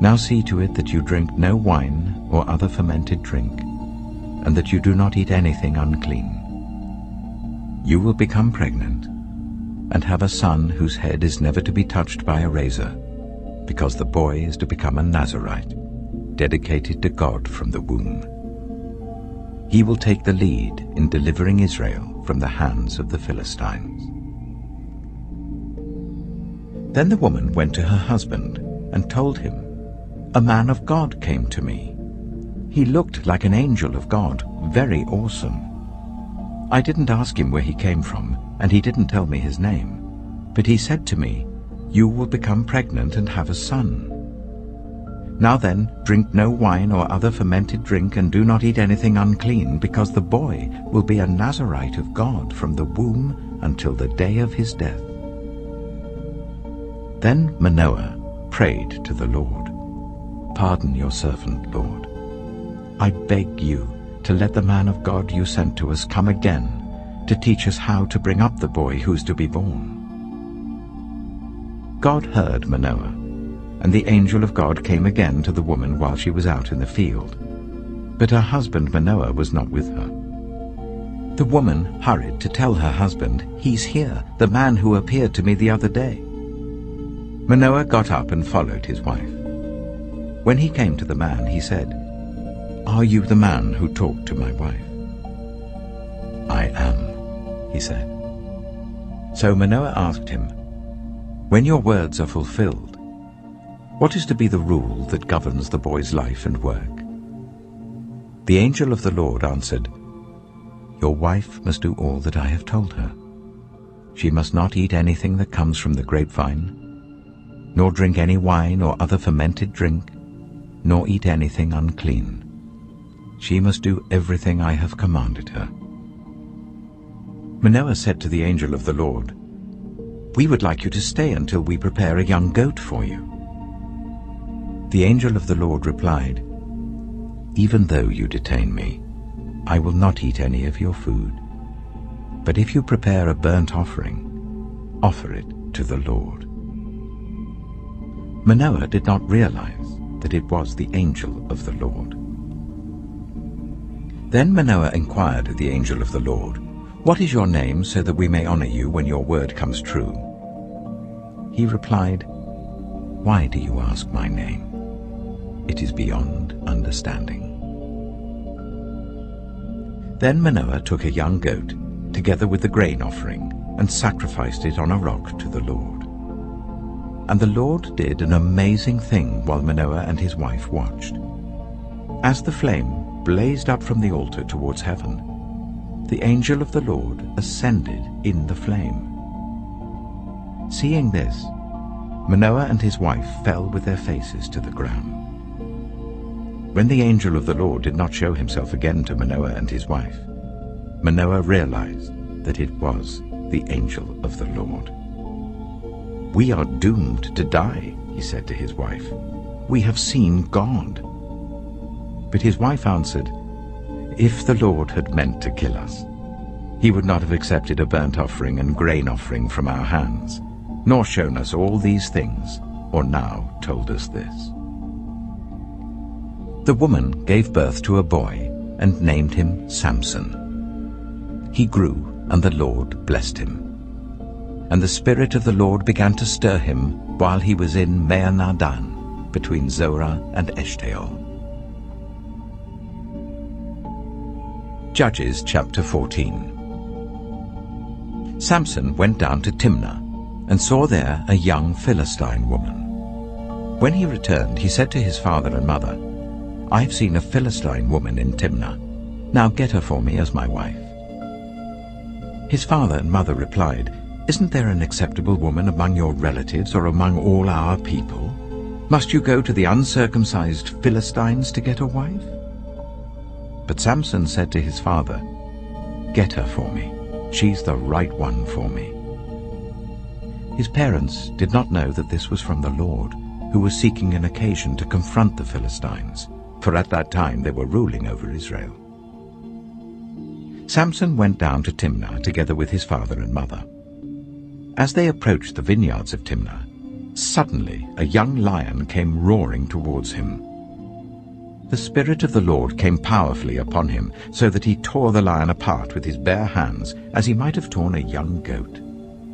Now see to it that you drink no wine or other fermented drink, and that you do not eat anything unclean. You will become pregnant and have a son whose head is never to be touched by a razor, because the boy is to become a Nazirite, dedicated to God from the womb. He will take the lead in delivering Israel from the hands of the Philistines." Then the woman went to her husband and told him, "A man of God came to me. He looked like an angel of God, very awesome. I didn't ask him where he came from, and he didn't tell me his name. But he said to me, 'You will become pregnant and have a son. Now then, drink no wine or other fermented drink, and do not eat anything unclean, because the boy will be a Nazirite of God from the womb until the day of his death." Then Manoah prayed to the Lord, "Pardon your servant, Lord. I beg you to let the man of God you sent to us come again to teach us how to bring up the boy who's to be born." God heard Manoah, and the angel of God came again to the woman while she was out in the field. But her husband Manoah was not with her. The woman hurried to tell her husband, "He's here, the man who appeared to me the other day." Manoah got up and followed his wife. When he came to the man, he said, "Are you the man who talked to my wife?" "I am," he said. So Manoah asked him, "When your words are fulfilled, what is to be the rule that governs the boy's life and work?" The angel of the Lord answered, "Your wife must do all that I have told her. She must not eat anything that comes from the grapevine, nor drink any wine or other fermented drink, nor eat anything unclean. She must do everything I have commanded her." Manoah said to the angel of the Lord, "We would like you to stay until we prepare a young goat for you." The angel of the Lord replied, "Even though you detain me, I will not eat any of your food. But if you prepare a burnt offering, offer it to the Lord." Manoah did not realize that it was the angel of the Lord. Then Manoah inquired of the angel of the Lord, "What is your name, so that we may honor you when your word comes true?" He replied, "Why do you ask my name? It is beyond understanding." Then Manoah took a young goat, together with the grain offering, and sacrificed it on a rock to the Lord. And the Lord did an amazing thing while Manoah and his wife watched. As the flame blazed up from the altar towards heaven, the angel of the Lord ascended in the flame. Seeing this, Manoah and his wife fell with their faces to the ground. When the angel of the Lord did not show himself again to Manoah and his wife, Manoah realized that it was the angel of the Lord. "We are doomed to die," he said to his wife. "We have seen God." But his wife answered, "If the Lord had meant to kill us, he would not have accepted a burnt offering and grain offering from our hands, nor shown us all these things, or now told us this." The woman gave birth to a boy and named him Samson. He grew, and the Lord blessed him. And the Spirit of the Lord began to stir him while he was in Maanadan, between Zorah and Eshtaol. Judges chapter 14. Samson went down to Timnah and saw there a young Philistine woman. When he returned, he said to his father and mother, "I've seen a Philistine woman in Timnah. Now get her for me as my wife." His father and mother replied, "Isn't there an acceptable woman among your relatives or among all our people? Must you go to the uncircumcised Philistines to get a wife?" But Samson said to his father, "Get her for me. She's the right one for me." His parents did not know that this was from the Lord, who was seeking an occasion to confront the Philistines, for at that time they were ruling over Israel. Samson went down to Timnah together with his father and mother. As they approached the vineyards of Timnah, suddenly a young lion came roaring towards him. The Spirit of the Lord came powerfully upon him, so that he tore the lion apart with his bare hands, as he might have torn a young goat.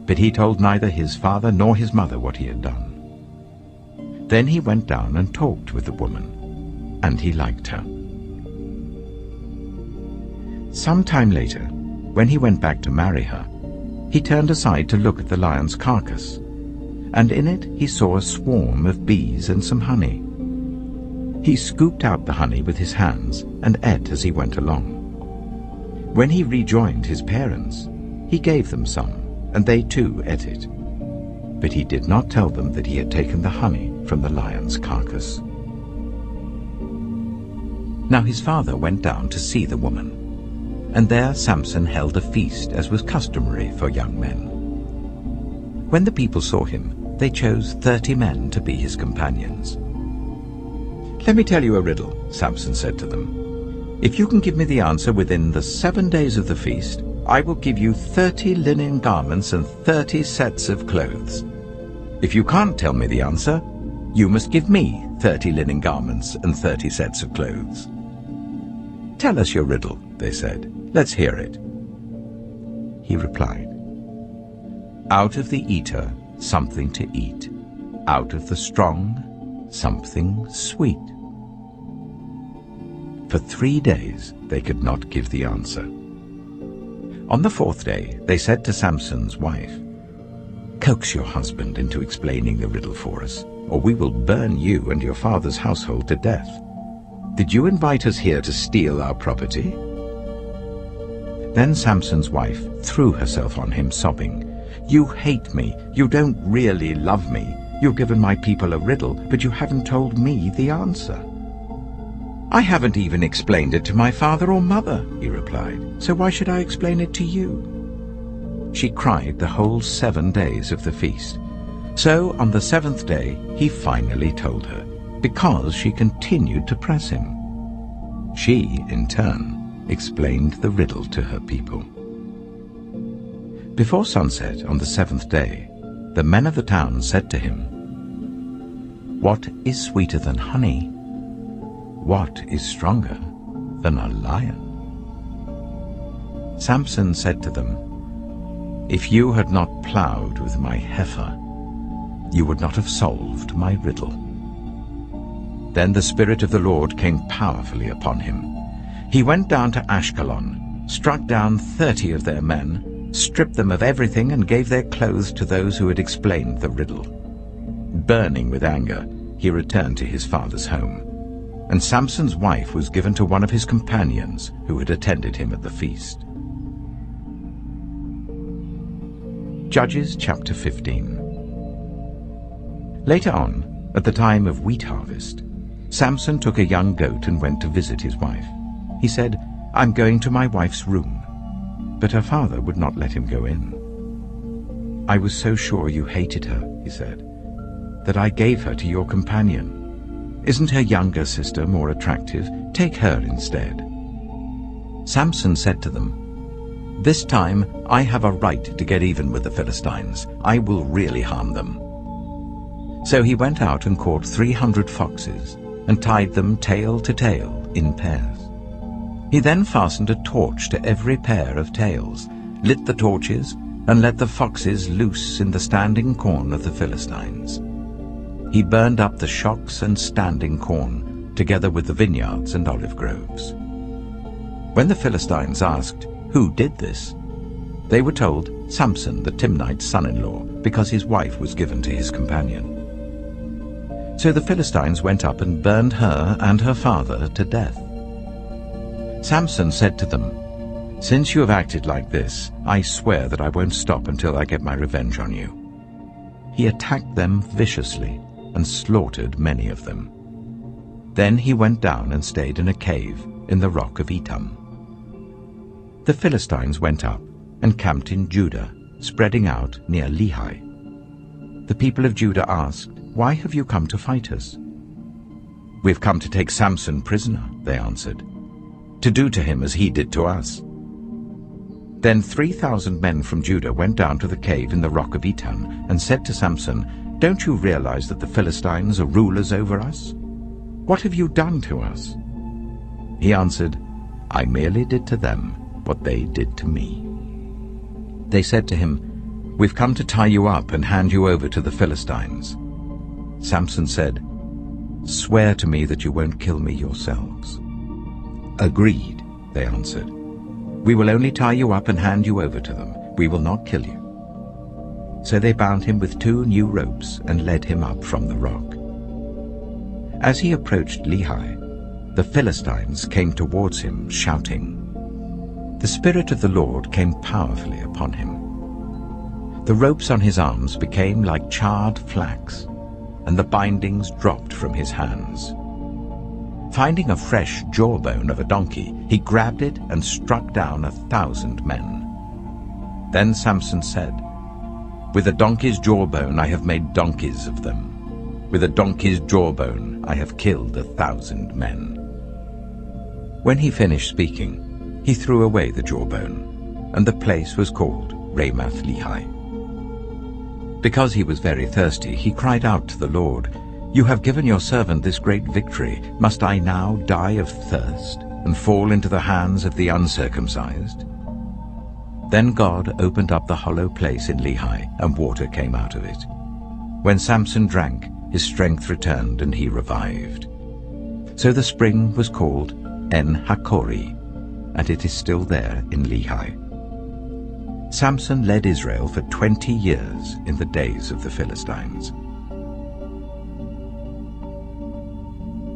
But he told neither his father nor his mother what he had done. Then he went down and talked with the woman, and he liked her. Some time later, when he went back to marry her, he turned aside to look at the lion's carcass, and in it he saw a swarm of bees and some honey. He scooped out the honey with his hands and ate as he went along. When he rejoined his parents, he gave them some, and they too ate it. But he did not tell them that he had taken the honey from the lion's carcass. Now his father went down to see the woman, and there Samson held a feast as was customary for young men. When the people saw him, they chose 30 men to be his companions. "Let me tell you a riddle," Samson said to them. "If you can give me the answer within the 7 days of the feast, I will give you 30 linen garments and 30 sets of clothes. If you can't tell me the answer, you must give me 30 linen garments and 30 sets of clothes." "Tell us your riddle," they said. "Let's hear it." He replied, "Out of the eater, something to eat. Out of the strong, something sweet." For 3 days they could not give the answer. On the 4th day they said to Samson's wife, "Coax your husband into explaining the riddle for us, or we will burn you and your father's household to death. Did you invite us here to steal our property?" Then Samson's wife threw herself on him, sobbing, "You hate me. You don't really love me. You've given my people a riddle, but you haven't told me the answer." "I haven't even explained it to my father or mother," he replied, "so why should I explain it to you?" She cried the whole 7 days of the feast. So on the 7th day he finally told her, because she continued to press him. She, in turn, explained the riddle to her people. Before sunset on the 7th day, the men of the town said to him, "What is sweeter than honey? What is stronger than a lion?" Samson said to them, "If you had not plowed with my heifer, you would not have solved my riddle." Then the Spirit of the Lord came powerfully upon him. He went down to Ashkelon, struck down 30 of their men, stripped them of everything, and gave their clothes to those who had explained the riddle. Burning with anger, he returned to his father's home, and Samson's wife was given to one of his companions who had attended him at the feast. Judges chapter 15. Later on, at the time of wheat harvest, Samson took a young goat and went to visit his wife. He said, "I'm going to my wife's room." But her father would not let him go in. "I was so sure you hated her," he said, "that I gave her to your companion. Isn't her younger sister more attractive? Take her instead." Samson said to them, "This time I have a right to get even with the Philistines. I will really harm them." So he went out and caught 300 foxes and tied them tail to tail in pairs. He then fastened a torch to every pair of tails, lit the torches, and let the foxes loose in the standing corn of the Philistines. He burned up the shocks and standing corn, together with the vineyards and olive groves. When the Philistines asked, "Who did this?" they were told, "Samson, the Timnite's son-in-law, because his wife was given to his companion." So the Philistines went up and burned her and her father to death. Samson said to them, "Since you have acted like this, I swear that I won't stop until I get my revenge on you." He attacked them viciously and slaughtered many of them. Then he went down and stayed in a cave in the rock of Etam. The Philistines went up and camped in Judah, spreading out near Lehi. The people of Judah asked, "Why have you come to fight us?" "We've come to take Samson prisoner," they answered, "to do to him as he did to us." Then 3,000 men from Judah went down to the cave in the rock of Etam and said to Samson, "Don't you realize that the Philistines are rulers over us? What have you done to us?" He answered, "I merely did to them what they did to me." They said to him, "We've come to tie you up and hand you over to the Philistines." Samson said, "Swear to me that you won't kill me yourselves." "Agreed," they answered. "We will only tie you up and hand you over to them. We will not kill you." So they bound him with 2 new ropes and led him up from the rock. As he approached Lehi, the Philistines came towards him, shouting. The Spirit of the Lord came powerfully upon him. The ropes on his arms became like charred flax, and the bindings dropped from his hands. Finding a fresh jawbone of a donkey, he grabbed it and struck down 1,000 men. Then Samson said, "With a donkey's jawbone I have made donkeys of them. With a donkey's jawbone I have killed 1,000 men." When he finished speaking, he threw away the jawbone, and the place was called Ramath-Lehi. Because he was very thirsty, he cried out to the Lord, "You have given your servant this great victory. Must I now die of thirst and fall into the hands of the uncircumcised?" Then God opened up the hollow place in Lehi, and water came out of it. When Samson drank, his strength returned, and he revived. So the spring was called En-Hakkore, and it is still there in Lehi. Samson led Israel for 20 years in the days of the Philistines.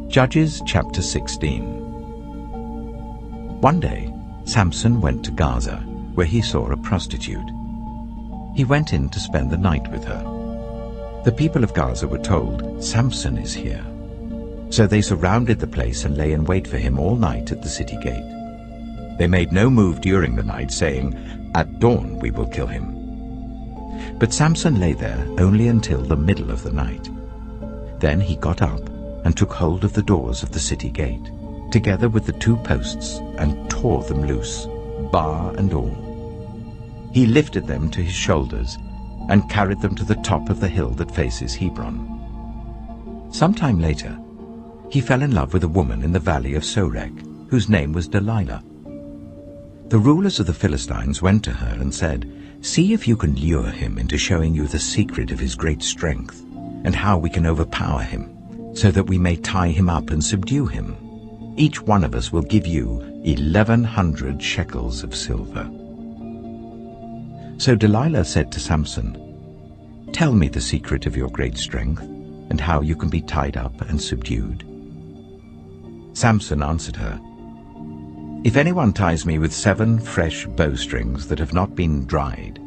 Judges chapter 16. One day, Samson went to Gaza, where he saw a prostitute. He went in to spend the night with her. The people of Gaza were told, "Samson is here." So they surrounded the place and lay in wait for him all night at the city gate. They made no move during the night, saying, "At dawn we will kill him." But Samson lay there only until the middle of the night. Then he got up and took hold of the doors of the city gate, together with the 2 posts, and tore them loose, bar and all. He lifted them to his shoulders and carried them to the top of the hill that faces Hebron. Sometime later, he fell in love with a woman in the valley of Sorek, whose name was Delilah. The rulers of the Philistines went to her and said, "See if you can lure him into showing you the secret of his great strength, and how we can overpower him, so that we may tie him up and subdue him. Each one of us will give you 1,100 shekels of silver." So Delilah said to Samson, "Tell me the secret of your great strength, and how you can be tied up and subdued." Samson answered her, "If anyone ties me with 7 fresh bowstrings that have not been dried,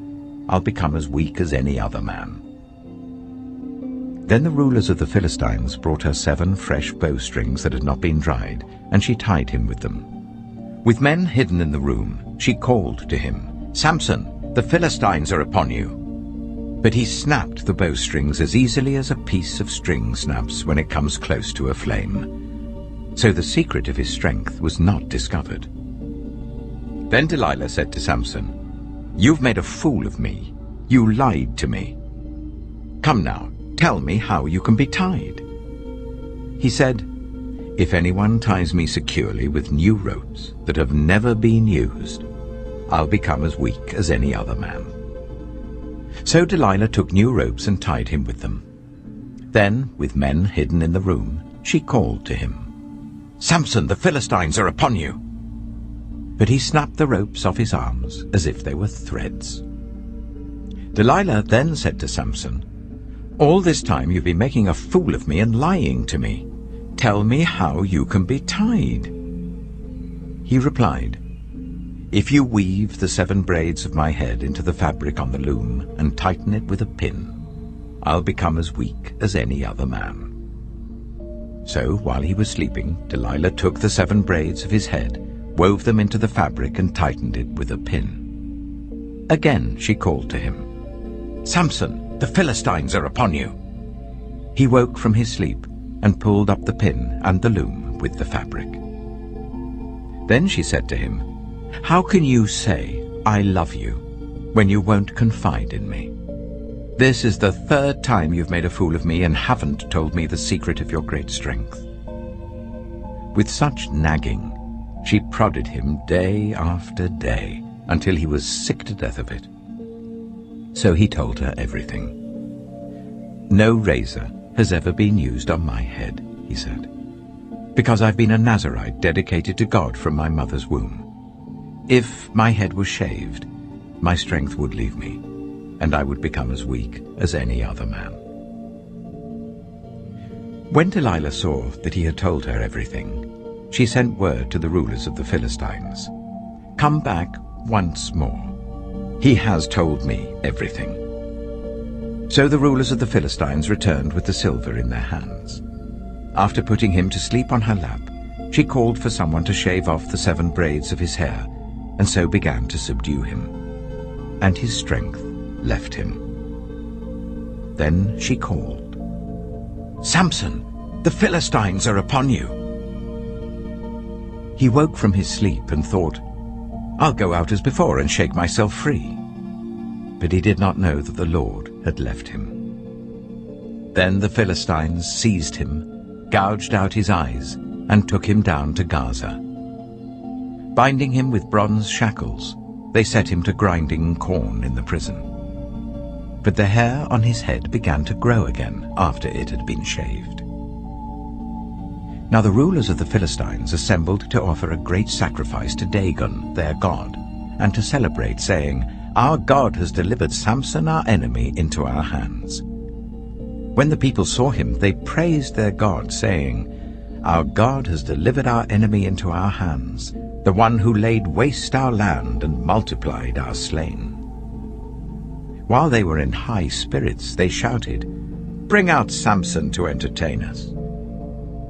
I'll become as weak as any other man." Then the rulers of the Philistines brought her 7 fresh bowstrings that had not been dried, and she tied him with them. With men hidden in the room, she called to him, "Samson, the Philistines are upon you." But he snapped the bowstrings as easily as a piece of string snaps when it comes close to a flame. So the secret of his strength was not discovered. Then Delilah said to Samson, "You've made a fool of me. You lied to me. Come now, tell me how you can be tied." He said, "If anyone ties me securely with new ropes that have never been used, I'll become as weak as any other man." So Delilah took new ropes and tied him with them. Then, with men hidden in the room, she called to him, "Samson, the Philistines are upon you." But he snapped the ropes off his arms as if they were threads. Delilah then said to Samson, "All this time you've been making a fool of me and lying to me. Tell me how you can be tied." He replied, "If you weave the 7 braids of my head into the fabric on the loom and tighten it with a pin, I'll become as weak as any other man." So while he was sleeping, Delilah took the 7 braids of his head, wove them into the fabric, and tightened it with a pin. Again she called to him, "Samson, the Philistines are upon you." He woke from his sleep and pulled up the pin and the loom with the fabric. Then she said to him, "How can you say, 'I love you,' when you won't confide in me? This is the 3rd time you've made a fool of me and haven't told me the secret of your great strength." With such nagging, she prodded him day after day until he was sick to death of it. So he told her everything. "No razor has ever been used on my head," he said, "because I've been a Nazirite dedicated to God from my mother's womb. If my head was shaved, my strength would leave me, and I would become as weak as any other man." When Delilah saw that he had told her everything, she sent word to the rulers of the Philistines, "Come back once more. He has told me everything." So the rulers of the Philistines returned with the silver in their hands. After putting him to sleep on her lap, she called for someone to shave off the 7 braids of his hair, and so began to subdue him. And his strength left him. Then she called, "Samson, the Philistines are upon you." He woke from his sleep and thought, "I'll go out as before and shake myself free." But he did not know that the Lord had left him. Then the Philistines seized him, gouged out his eyes, and took him down to Gaza. Binding him with bronze shackles, they set him to grinding corn in the prison. But the hair on his head began to grow again after it had been shaved. Now the rulers of the Philistines assembled to offer a great sacrifice to Dagon, their god, and to celebrate, saying, "Our God has delivered Samson, our enemy, into our hands." When the people saw him, they praised their God, saying, "Our God has delivered our enemy into our hands, the one who laid waste our land and multiplied our slain." While they were in high spirits, they shouted, "Bring out Samson to entertain us."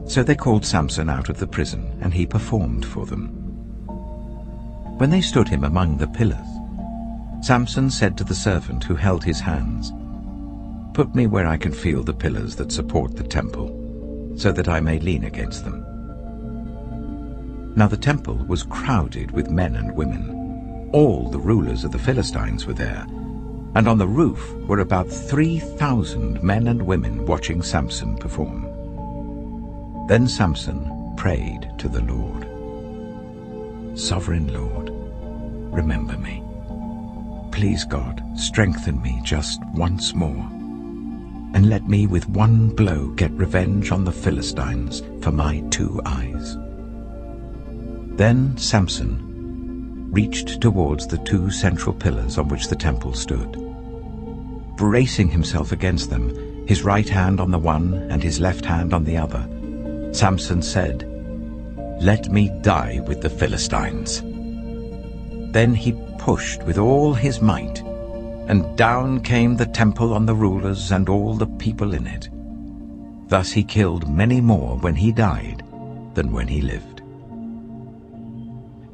So they called Samson out of the prison, and he performed for them. When they stood him among the pillars, Samson said to the servant who held his hands, "Put me where I can feel the pillars that support the temple, so that I may lean against them." Now the temple was crowded with men and women. All the rulers of the Philistines were there, and on the roof were about 3,000 men and women watching Samson perform. Then Samson prayed to the Lord, "Sovereign Lord, remember me. Please, God, strengthen me just once more, and let me with one blow get revenge on the Philistines for my 2 eyes." Then Samson reached towards the 2 central pillars on which the temple stood. Bracing himself against them, his right hand on the one and his left hand on the other, Samson said, "Let me die with the Philistines." Then he pushed with all his might, and down came the temple on the rulers and all the people in it. Thus he killed many more when he died than when he lived.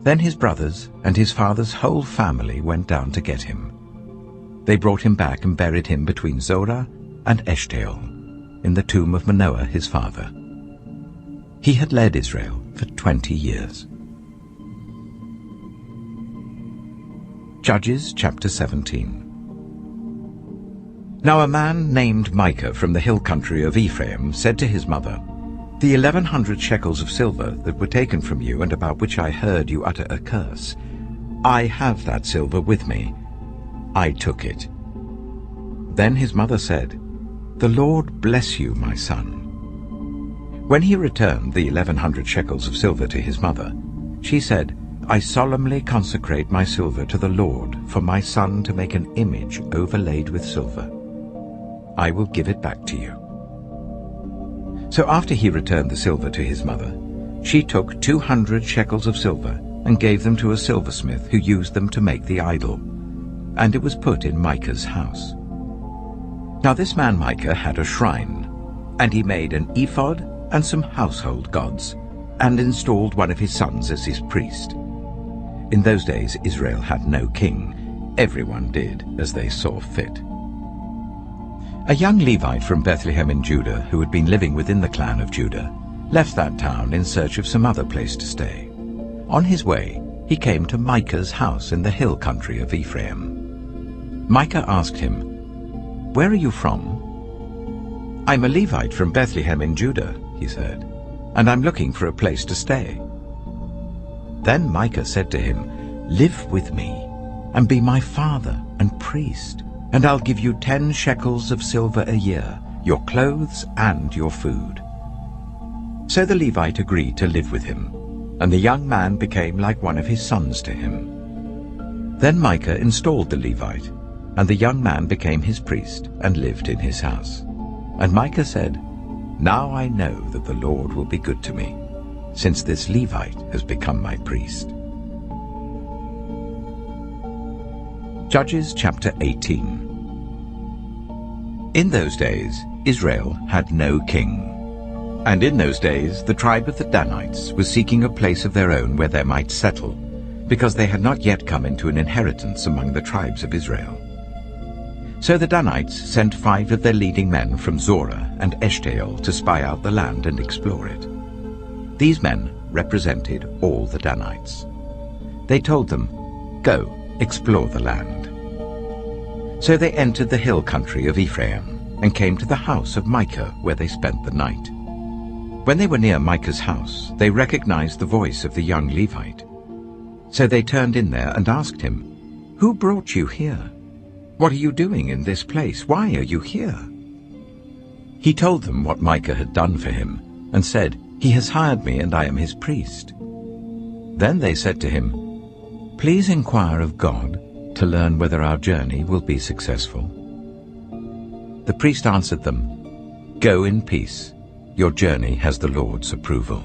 Then his brothers and his father's whole family went down to get him. They brought him back and buried him between Zorah and Eshtaol, in the tomb of Manoah his father. He had led Israel for 20 years. Judges chapter 17. Now a man named Micah from the hill country of Ephraim said to his mother, "The 1,100 shekels of silver that were taken from you and about which I heard you utter a curse, I have that silver with me. I took it." Then his mother said, "The Lord bless you, my son." When he returned the 1,100 shekels of silver to his mother, she said, "I solemnly consecrate my silver to the Lord for my son to make an image overlaid with silver. I will give it back to you." So after he returned the silver to his mother, she took 200 shekels of silver and gave them to a silversmith who used them to make the idol, and it was put in Micah's house. Now this man Micah had a shrine, and he made an ephod and some household gods, and installed one of his sons as his priest. In those days Israel had no king. Everyone did as they saw fit. A young Levite from Bethlehem in Judah, who had been living within the clan of Judah, left that town in search of some other place to stay. On his way, he came to Micah's house in the hill country of Ephraim. Micah asked him, "Where are you from?" "I'm a Levite from Bethlehem in Judah," he said, "and I'm looking for a place to stay." Then Micah said to him, "Live with me, and be my father and priest, and I'll give you 10 shekels of silver a year, your clothes and your food." So the Levite agreed to live with him, and the young man became like one of his sons to him. Then Micah installed the Levite, and the young man became his priest and lived in his house. And Micah said, "Now I know that the Lord will be good to me, since this Levite has become my priest." Judges chapter 18. In those days Israel had no king, And in those days the tribe of the Danites was seeking a place of their own where they might settle, because they had not yet come into an inheritance among the tribes of Israel. So the Danites sent 5 of their leading men from Zorah and Eshtaol to spy out the land and explore it. These men represented all the Danites. They told them, "Go, explore the land." So they entered the hill country of Ephraim and came to the house of Micah, where they spent the night. When they were near Micah's house, they recognized the voice of the young Levite. So they turned in there and asked him, "Who brought you here? What are you doing in this place? Why are you here?" He told them what Micah had done for him, and said, "He has hired me, and I am his priest." Then they said to him, "Please inquire of God to learn whether our journey will be successful." The priest answered them, "Go in peace. Your journey has the Lord's approval."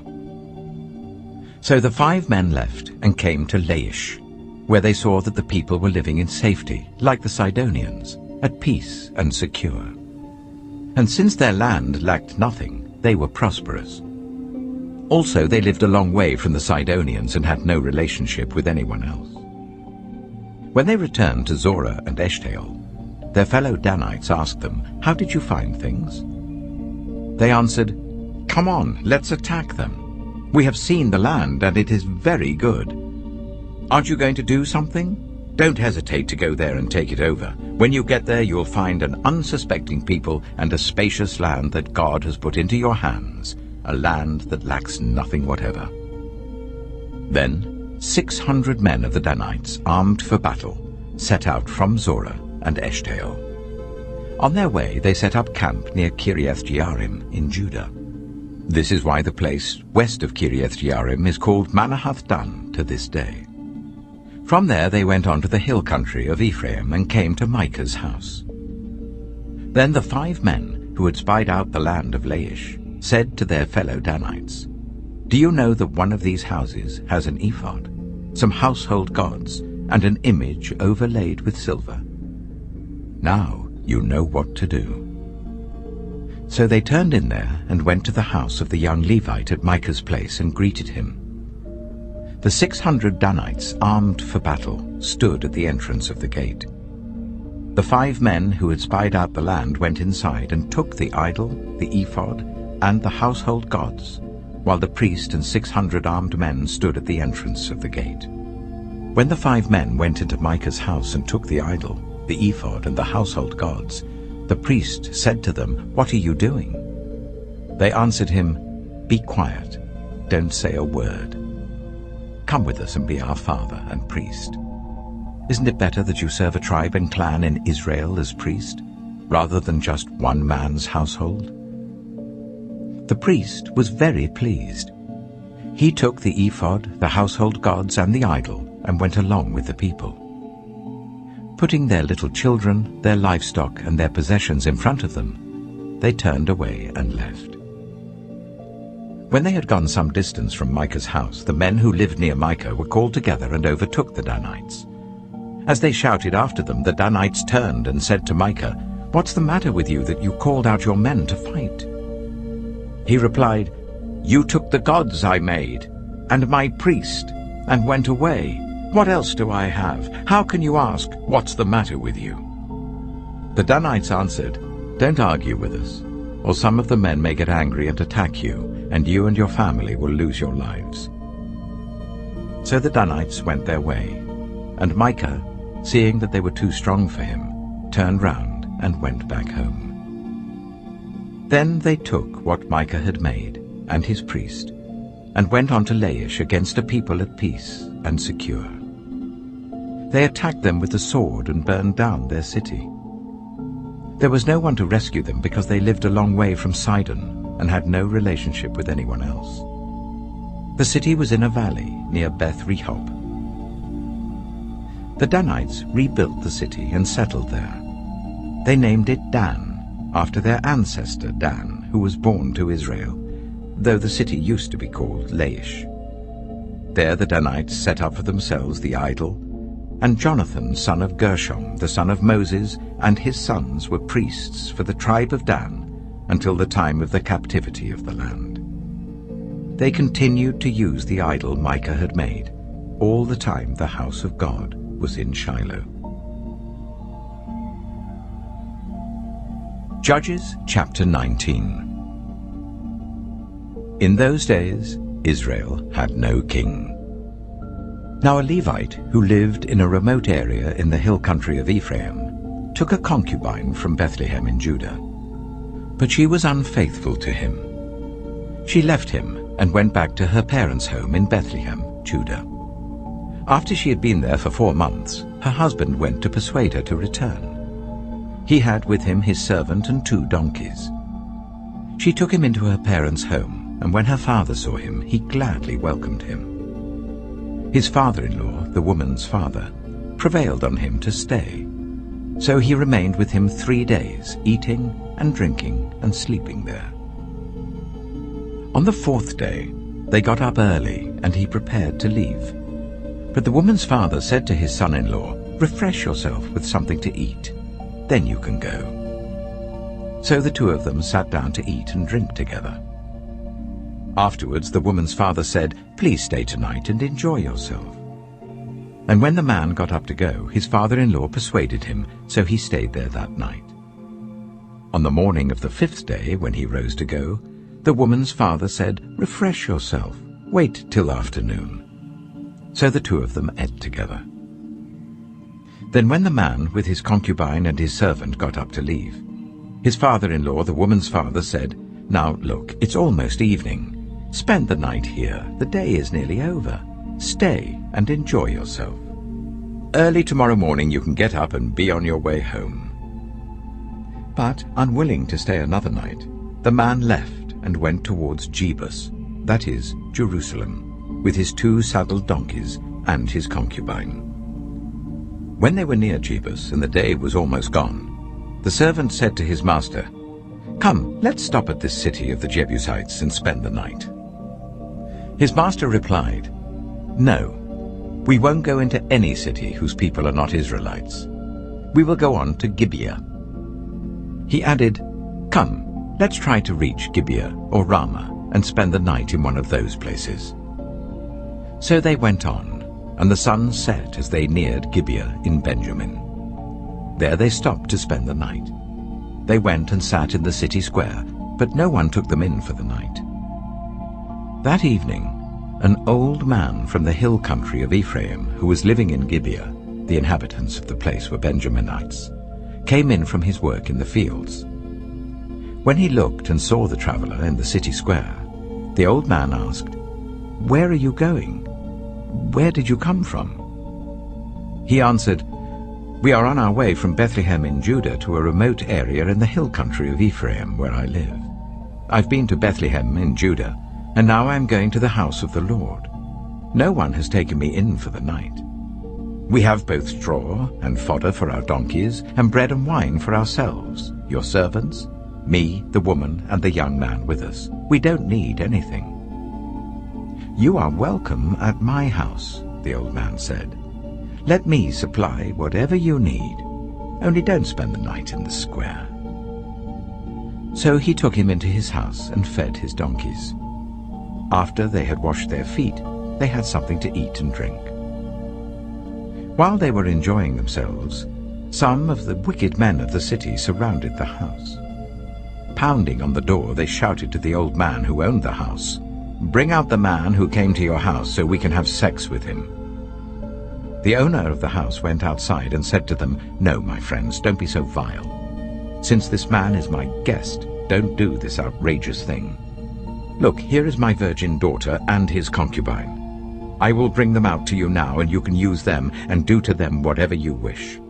So the 5 men left and came to Laish, where they saw that the people were living in safety, like the Sidonians, at peace and secure. And since their land lacked nothing, they were prosperous. Also they lived a long way from the Sidonians and had no relationship with anyone else. When they returned to Zorah and Eshtaol, their fellow Danites asked them, "How did you find things?" They answered, "Come on, let's attack them. We have seen the land, and it is very good. Aren't you going to do something? Don't hesitate to go there and take it over. When you get there, you'll find an unsuspecting people and a spacious land that God has put into your hands, a land that lacks nothing whatever." Then 600 men of the Danites, armed for battle, set out from Zorah and Eshtaol. On their way, they set up camp near Kiriath-Jearim in Judah. This is why the place west of Kiriath-Jearim is called Manahath-Dan to this day. From there they went on to the hill country of Ephraim and came to Micah's house. Then the 5 men who had spied out the land of Laish said to their fellow Danites, "Do you know that one of these houses has an ephod, some household gods, and an image overlaid with silver? Now you know what to do." So they turned in there and went to the house of the young Levite at Micah's place and greeted him. The 600 Danites, armed for battle, stood at the entrance of the gate. The 5 men who had spied out the land went inside and took the idol, the ephod, and the household gods, while the priest and 600 armed men stood at the entrance of the gate. When the 5 men went into Micah's house and took the idol, the ephod, and the household gods, the priest said to them, "What are you doing?" They answered him, "Be quiet, don't say a word. Come with us and be our father and priest. Isn't it better that you serve a tribe and clan in Israel as priest, rather than just one man's household?" The priest was very pleased. He took the ephod, the household gods, and the idol, and went along with the people. Putting their little children, their livestock, and their possessions in front of them, they turned away and left. When they had gone some distance from Micah's house, the men who lived near Micah were called together and overtook the Danites. As they shouted after them, the Danites turned and said to Micah, "What's the matter with you that you called out your men to fight?" He replied, "You took the gods I made, and my priest, and went away. What else do I have? How can you ask, 'What's the matter with you?'" The Danites answered, "Don't argue with us, or some of the men may get angry and attack you, and you and your family will lose your lives." So the Danites went their way, and Micah, seeing that they were too strong for him, turned round and went back home. Then they took what Micah had made, and his priest, and went on to Laish against a people at peace and secure. They attacked them with the sword and burned down their city. There was no one to rescue them because they lived a long way from Sidon and had no relationship with anyone else. The city was in a valley near Beth-rehob. The Danites rebuilt the city and settled there. They named it Dan, after their ancestor Dan, who was born to Israel, though the city used to be called Laish. There the Danites set up for themselves the idol, and Jonathan, son of Gershom, the son of Moses, and his sons were priests for the tribe of Dan, until the time of the captivity of the land. They continued to use the idol Micah had made, all the time the house of God was in Shiloh. Judges chapter 19. In those days, Israel had no king. Now a Levite who lived in a remote area in the hill country of Ephraim took a concubine from Bethlehem in Judah. But she was unfaithful to him. She left him and went back to her parents' home in Bethlehem, Judah. After she had been there for 4 months, her husband went to persuade her to return. He had with him his servant and 2 donkeys. She took him into her parents' home, and when her father saw him, he gladly welcomed him. His father-in-law, the woman's father, prevailed on him to stay. So he remained with him 3 days, eating and drinking and sleeping there. On the 4th day, they got up early, and he prepared to leave. But the woman's father said to his son-in-law, "Refresh yourself with something to eat. Then you can go." So the 2 of them sat down to eat and drink together. Afterwards the woman's father said, "Please stay tonight and enjoy yourself." And when the man got up to go, his father-in-law persuaded him, so he stayed there that night. On the morning of the 5th day, when he rose to go, the woman's father said, "Refresh yourself. Wait till afternoon." So the 2 of them ate together. Then when the man with his concubine and his servant got up to leave, his father-in-law, the woman's father, said, "Now look, it's almost evening. Spend the night here. The day is nearly over. Stay and enjoy yourself. Early tomorrow morning you can get up and be on your way home." But, unwilling to stay another night, the man left and went towards Jebus, that is, Jerusalem, with his 2 saddled donkeys and his concubine. When they were near Jebus and the day was almost gone, the servant said to his master, "Come, let's stop at this city of the Jebusites and spend the night." His master replied, "No, we won't go into any city whose people are not Israelites. We will go on to Gibeah." He added, "Come, let's try to reach Gibeah or Ramah and spend the night in one of those places." So they went on, and the sun set as they neared Gibeah in Benjamin. There they stopped to spend the night. They went and sat in the city square, but no one took them in for the night. That evening, an old man from the hill country of Ephraim, who was living in Gibeah, the inhabitants of the place were Benjaminites, came in from his work in the fields. When he looked and saw the traveler in the city square, the old man asked, "Where are you going? Where did you come from?" He answered, "We are on our way from Bethlehem in Judah to a remote area in the hill country of Ephraim, where I live. I've been to Bethlehem in Judah, and now I am going to the house of the Lord. No one has taken me in for the night. We have both straw and fodder for our donkeys, and bread and wine for ourselves, your servants, me, the woman, and the young man with us. We don't need anything." "You are welcome at my house," the old man said. "Let me supply whatever you need. Only don't spend the night in the square." So he took him into his house and fed his donkeys. After they had washed their feet, they had something to eat and drink. While they were enjoying themselves, some of the wicked men of the city surrounded the house. Pounding on the door, they shouted to the old man who owned the house, "Bring out the man who came to your house so we can have sex with him." The owner of the house went outside and said to them, "No, my friends, don't be so vile. Since this man is my guest, don't do this outrageous thing. Look, here is my virgin daughter and his concubine. I will bring them out to you now, and you can use them and do to them whatever you wish.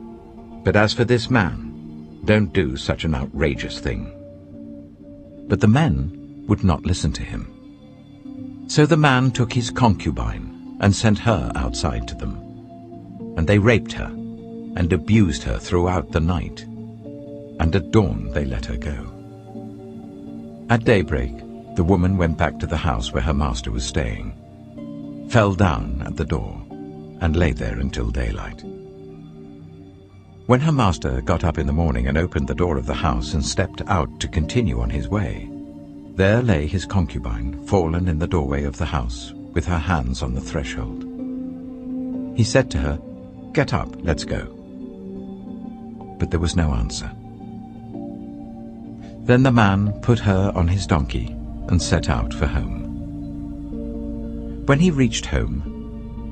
But as for this man, don't do such an outrageous thing." But the men would not listen to him. So the man took his concubine and sent her outside to them. And they raped her and abused her throughout the night. And at dawn they let her go. At daybreak, the woman went back to the house where her master was staying, fell down at the door, and lay there until daylight. When her master got up in the morning and opened the door of the house and stepped out to continue on his way, there lay his concubine, fallen in the doorway of the house, with her hands on the threshold. He said to her, "Get up, let's go." But there was no answer. Then the man put her on his donkey and set out for home. When he reached home,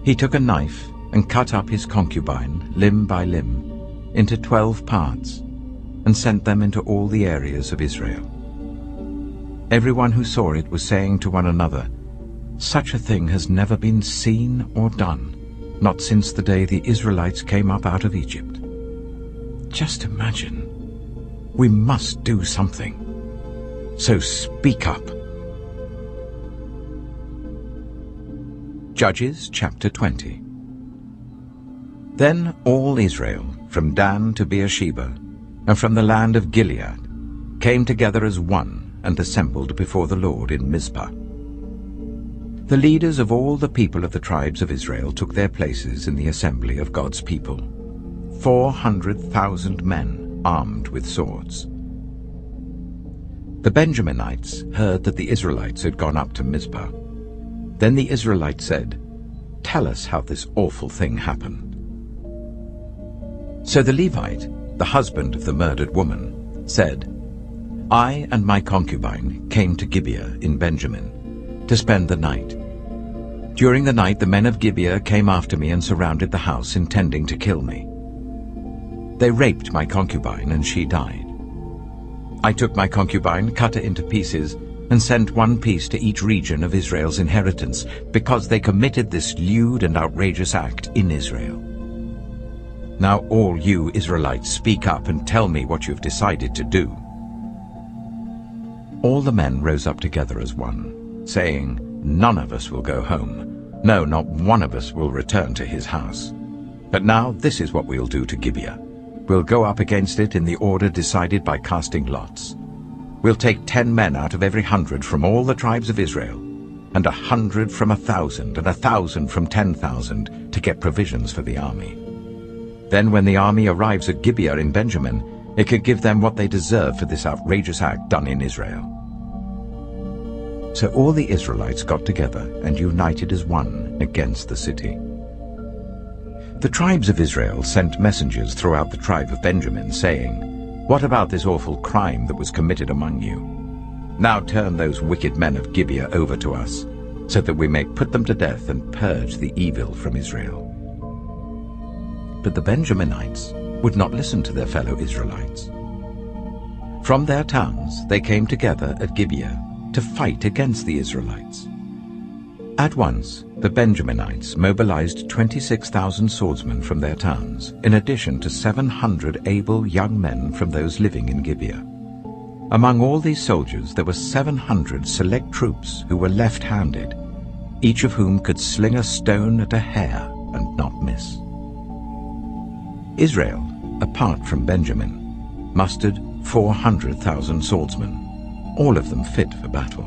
he took a knife and cut up his concubine, limb by limb, into 12 parts, and sent them into all the areas of Israel. Everyone who saw it was saying to one another, "Such a thing has never been seen or done, not since the day the Israelites came up out of Egypt." Just imagine. We must do something. So speak up. Judges chapter 20. Then all Israel, from Dan to Beersheba, and from the land of Gilead, came together as one and assembled before the Lord in Mizpah. The leaders of all the people of the tribes of Israel took their places in the assembly of God's people, 400,000 men armed with swords. The Benjaminites heard that the Israelites had gone up to Mizpah. Then the Israelites said, "Tell us how this awful thing happened." So the Levite, the husband of the murdered woman, said, "I and my concubine came to Gibeah in Benjamin to spend the night. During the night the men of Gibeah came after me and surrounded the house, intending to kill me. They raped my concubine and she died. I took my concubine, cut her into pieces, and sent one piece to each region of Israel's inheritance, because they committed this lewd and outrageous act in Israel. Now all you Israelites speak up and tell me what you've decided to do." All the men rose up together as one, saying, "None of us will go home. No, not one of us will return to his house. But now this is what we'll do to Gibeah. We'll go up against it in the order decided by casting lots. We'll take 10 men out of every 100 from all the tribes of Israel, and 100 from 1,000, and 1,000 from 10,000, to get provisions for the army. Then when the army arrives at Gibeah in Benjamin, it could give them what they deserve for this outrageous act done in Israel." So all the Israelites got together and united as one against the city. The tribes of Israel sent messengers throughout the tribe of Benjamin, saying, "What about this awful crime that was committed among you? Now turn those wicked men of Gibeah over to us, so that we may put them to death and purge the evil from Israel." But the Benjaminites would not listen to their fellow Israelites. From their towns they came together at Gibeah to fight against the Israelites. At once the Benjaminites mobilized 26,000 swordsmen from their towns, in addition to 700 able young men from those living in Gibeah. Among all these soldiers there were 700 select troops who were left-handed, each of whom could sling a stone at a hair and not miss. Israel, apart from Benjamin, mustered 400,000 swordsmen, all of them fit for battle.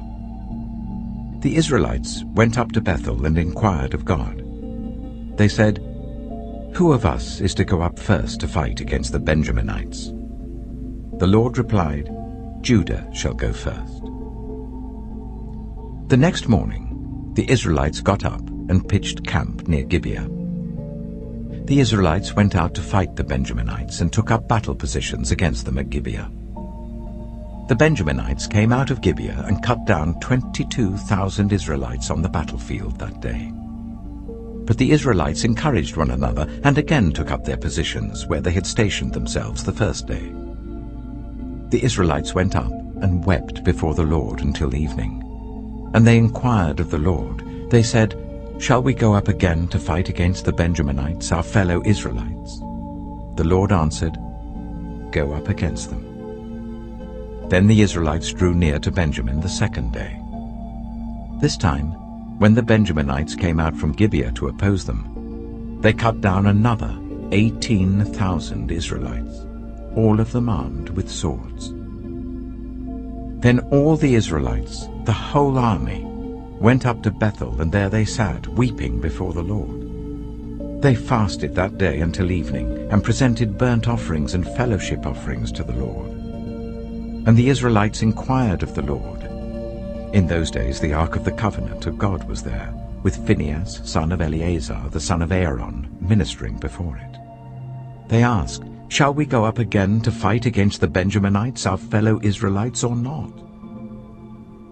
The Israelites went up to Bethel and inquired of God. They said, "Who of us is to go up first to fight against the Benjaminites?" The Lord replied, "Judah shall go first." The next morning, the Israelites got up and pitched camp near Gibeah. The Israelites went out to fight the Benjaminites and took up battle positions against them at Gibeah. The Benjaminites came out of Gibeah and cut down 22,000 Israelites on the battlefield that day. But the Israelites encouraged one another and again took up their positions where they had stationed themselves the first day. The Israelites went up and wept before the Lord until evening. And they inquired of the Lord. They said, "Shall we go up again to fight against the Benjaminites, our fellow Israelites?" The Lord answered, "Go up against them." Then the Israelites drew near to Benjamin the second day. This time, when the Benjaminites came out from Gibeah to oppose them, they cut down another 18,000 Israelites, all of them armed with swords. Then all the Israelites, the whole army, went up to Bethel, and there they sat, weeping before the Lord. They fasted that day until evening and presented burnt offerings and fellowship offerings to the Lord. And the Israelites inquired of the Lord. In those days the Ark of the Covenant of God was there, with Phinehas, son of Eleazar, the son of Aaron, ministering before it. They asked, "Shall we go up again to fight against the Benjaminites, our fellow Israelites, or not?"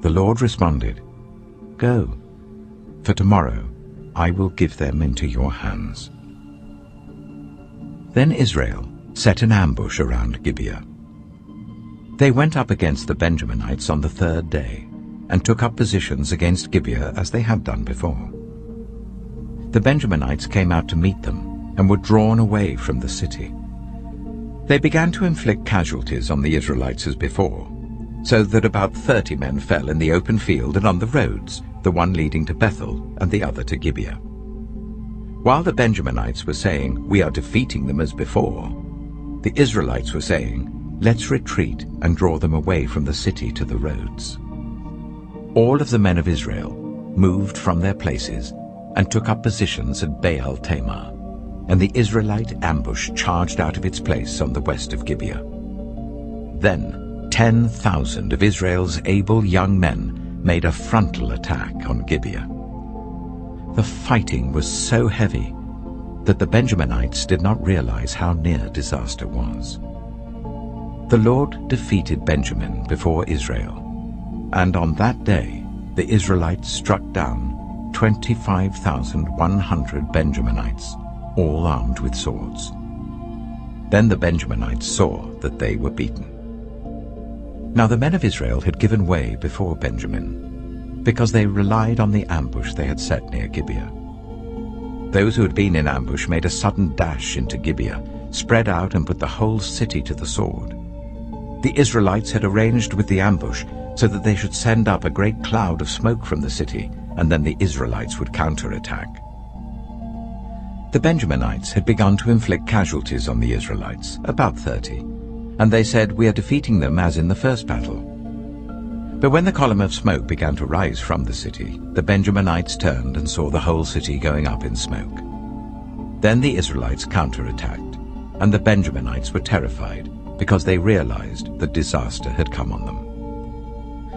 The Lord responded, "Go, for tomorrow I will give them into your hands." Then Israel set an ambush around Gibeah. They went up against the Benjaminites on the third day, and took up positions against Gibeah as they had done before. The Benjaminites came out to meet them, and were drawn away from the city. They began to inflict casualties on the Israelites as before, so that about 30 men fell in the open field and on the roads, the one leading to Bethel and the other to Gibeah. While the Benjaminites were saying, "We are defeating them as before," the Israelites were saying, "Let's retreat and draw them away from the city to the roads." All of the men of Israel moved from their places and took up positions at Baal Tamar, and the Israelite ambush charged out of its place on the west of Gibeah. Then 10,000 of Israel's able young men made a frontal attack on Gibeah. The fighting was so heavy that the Benjaminites did not realize how near disaster was. The Lord defeated Benjamin before Israel, and on that day the Israelites struck down 25,100 Benjaminites, all armed with swords. Then the Benjaminites saw that they were beaten. Now the men of Israel had given way before Benjamin, because they relied on the ambush they had set near Gibeah. Those who had been in ambush made a sudden dash into Gibeah, spread out and put the whole city to the sword. The Israelites had arranged with the ambush so that they should send up a great cloud of smoke from the city, and then the Israelites would counterattack. The Benjaminites had begun to inflict casualties on the Israelites, about 30, and they said, "We are defeating them as in the first battle." But when the column of smoke began to rise from the city, the Benjaminites turned and saw the whole city going up in smoke. Then the Israelites counterattacked, and the Benjaminites were terrified because they realized that disaster had come on them.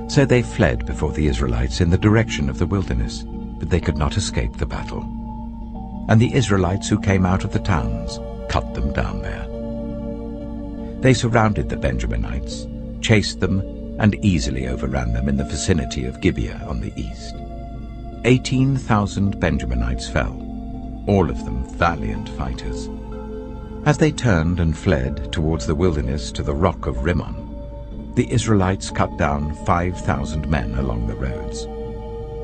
So they fled before the Israelites in the direction of the wilderness, but they could not escape the battle. And the Israelites who came out of the towns cut them down there. They surrounded the Benjaminites, chased them, and easily overran them in the vicinity of Gibeah on the east. 18,000 Benjaminites fell, all of them valiant fighters. As they turned and fled towards the wilderness to the rock of Rimmon, the Israelites cut down 5,000 men along the roads.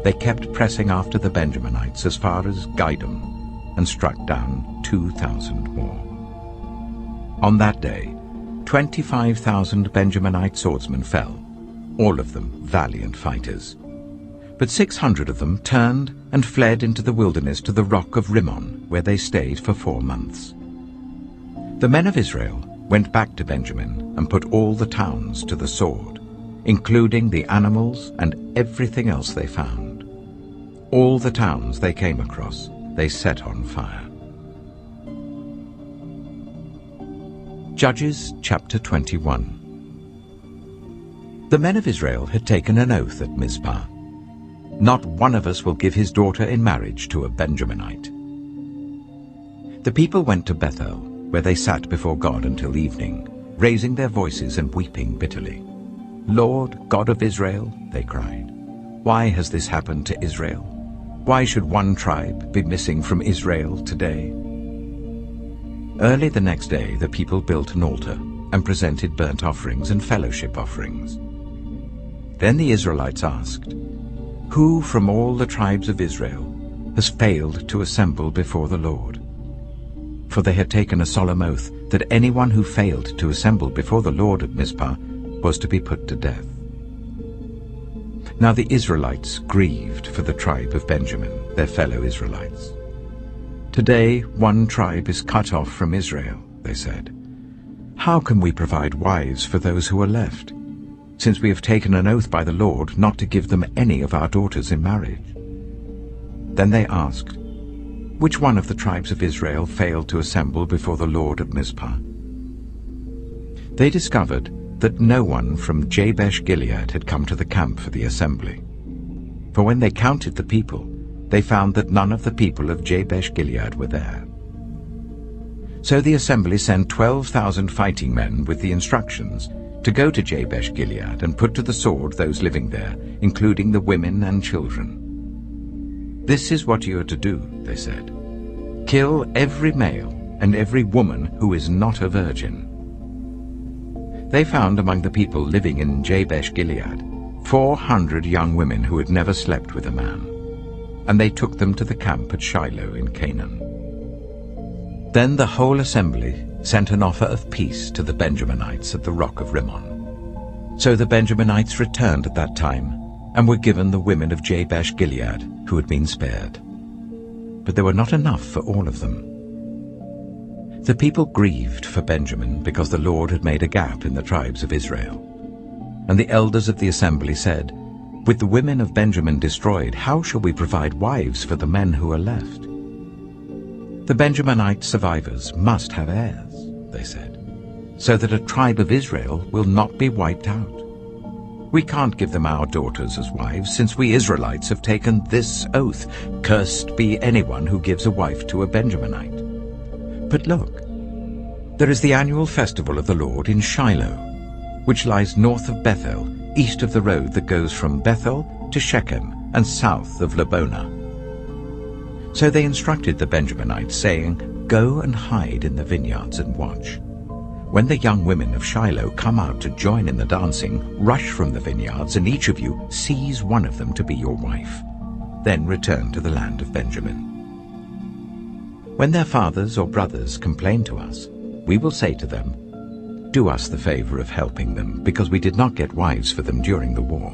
They kept pressing after the Benjaminites as far as Gideon, and struck down 2,000 more. On that day, 25,000 Benjaminite swordsmen fell, all of them valiant fighters. But 600 of them turned and fled into the wilderness to the rock of Rimmon, where they stayed for 4 months. The men of Israel went back to Benjamin and put all the towns to the sword, including the animals and everything else they found. All the towns they came across they set on fire. Judges chapter 21. The men of Israel had taken an oath at Mizpah. "Not one of us will give his daughter in marriage to a Benjaminite." The people went to Bethel, where they sat before God until evening, raising their voices and weeping bitterly. "Lord, God of Israel," they cried, "why has this happened to Israel? Why should one tribe be missing from Israel today?" Early the next day the people built an altar and presented burnt offerings and fellowship offerings. Then the Israelites asked, "Who from all the tribes of Israel has failed to assemble before the Lord?" For they had taken a solemn oath that anyone who failed to assemble before the Lord at Mizpah was to be put to death. Now the Israelites grieved for the tribe of Benjamin, their fellow Israelites. "Today one tribe is cut off from Israel," they said. "How can we provide wives for those who are left, since we have taken an oath by the Lord not to give them any of our daughters in marriage?" Then they asked, Which one of the tribes of Israel failed to assemble before the Lord at Mizpah? They discovered that no one from Jabesh-Gilead had come to the camp for the assembly. For when they counted the people, they found that none of the people of Jabesh-Gilead were there. So the assembly sent 12,000 fighting men with the instructions to go to Jabesh-Gilead and put to the sword those living there, including the women and children. "This is what you are to do," they said. "Kill every male and every woman who is not a virgin." They found among the people living in Jabesh-Gilead 400 young women who had never slept with a man, and they took them to the camp at Shiloh in Canaan. Then the whole assembly sent an offer of peace to the Benjaminites at the rock of Rimmon. So the Benjaminites returned at that time and were given the women of Jabesh-Gilead who had been spared. But there were not enough for all of them. The people grieved for Benjamin because the Lord had made a gap in the tribes of Israel. And the elders of the assembly said, "With the women of Benjamin destroyed, how shall we provide wives for the men who are left?" "The Benjaminite survivors must have heirs," they said, "so that a tribe of Israel will not be wiped out. We can't give them our daughters as wives, since we Israelites have taken this oath, 'Cursed be anyone who gives a wife to a Benjaminite.' But look, there is the annual festival of the Lord in Shiloh, which lies north of Bethel, east of the road that goes from Bethel to Shechem and south of Lebonah." So they instructed the Benjaminites, saying, "Go and hide in the vineyards and watch. When the young women of Shiloh come out to join in the dancing, rush from the vineyards, and each of you seize one of them to be your wife. Then return to the land of Benjamin. When their fathers or brothers complain to us, we will say to them, 'Do us the favor of helping them, because we did not get wives for them during the war.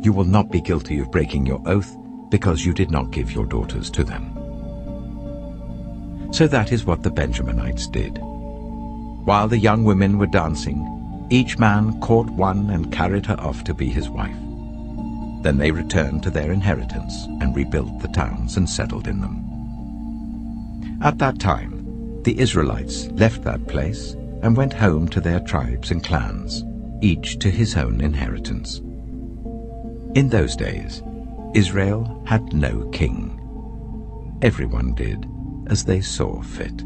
You will not be guilty of breaking your oath, because you did not give your daughters to them.'" So that is what the Benjaminites did. While the young women were dancing, each man caught one and carried her off to be his wife. Then they returned to their inheritance and rebuilt the towns and settled in them. At that time, the Israelites left that place and went home to their tribes and clans, each to his own inheritance. In those days, Israel had no king. Everyone did as they saw fit.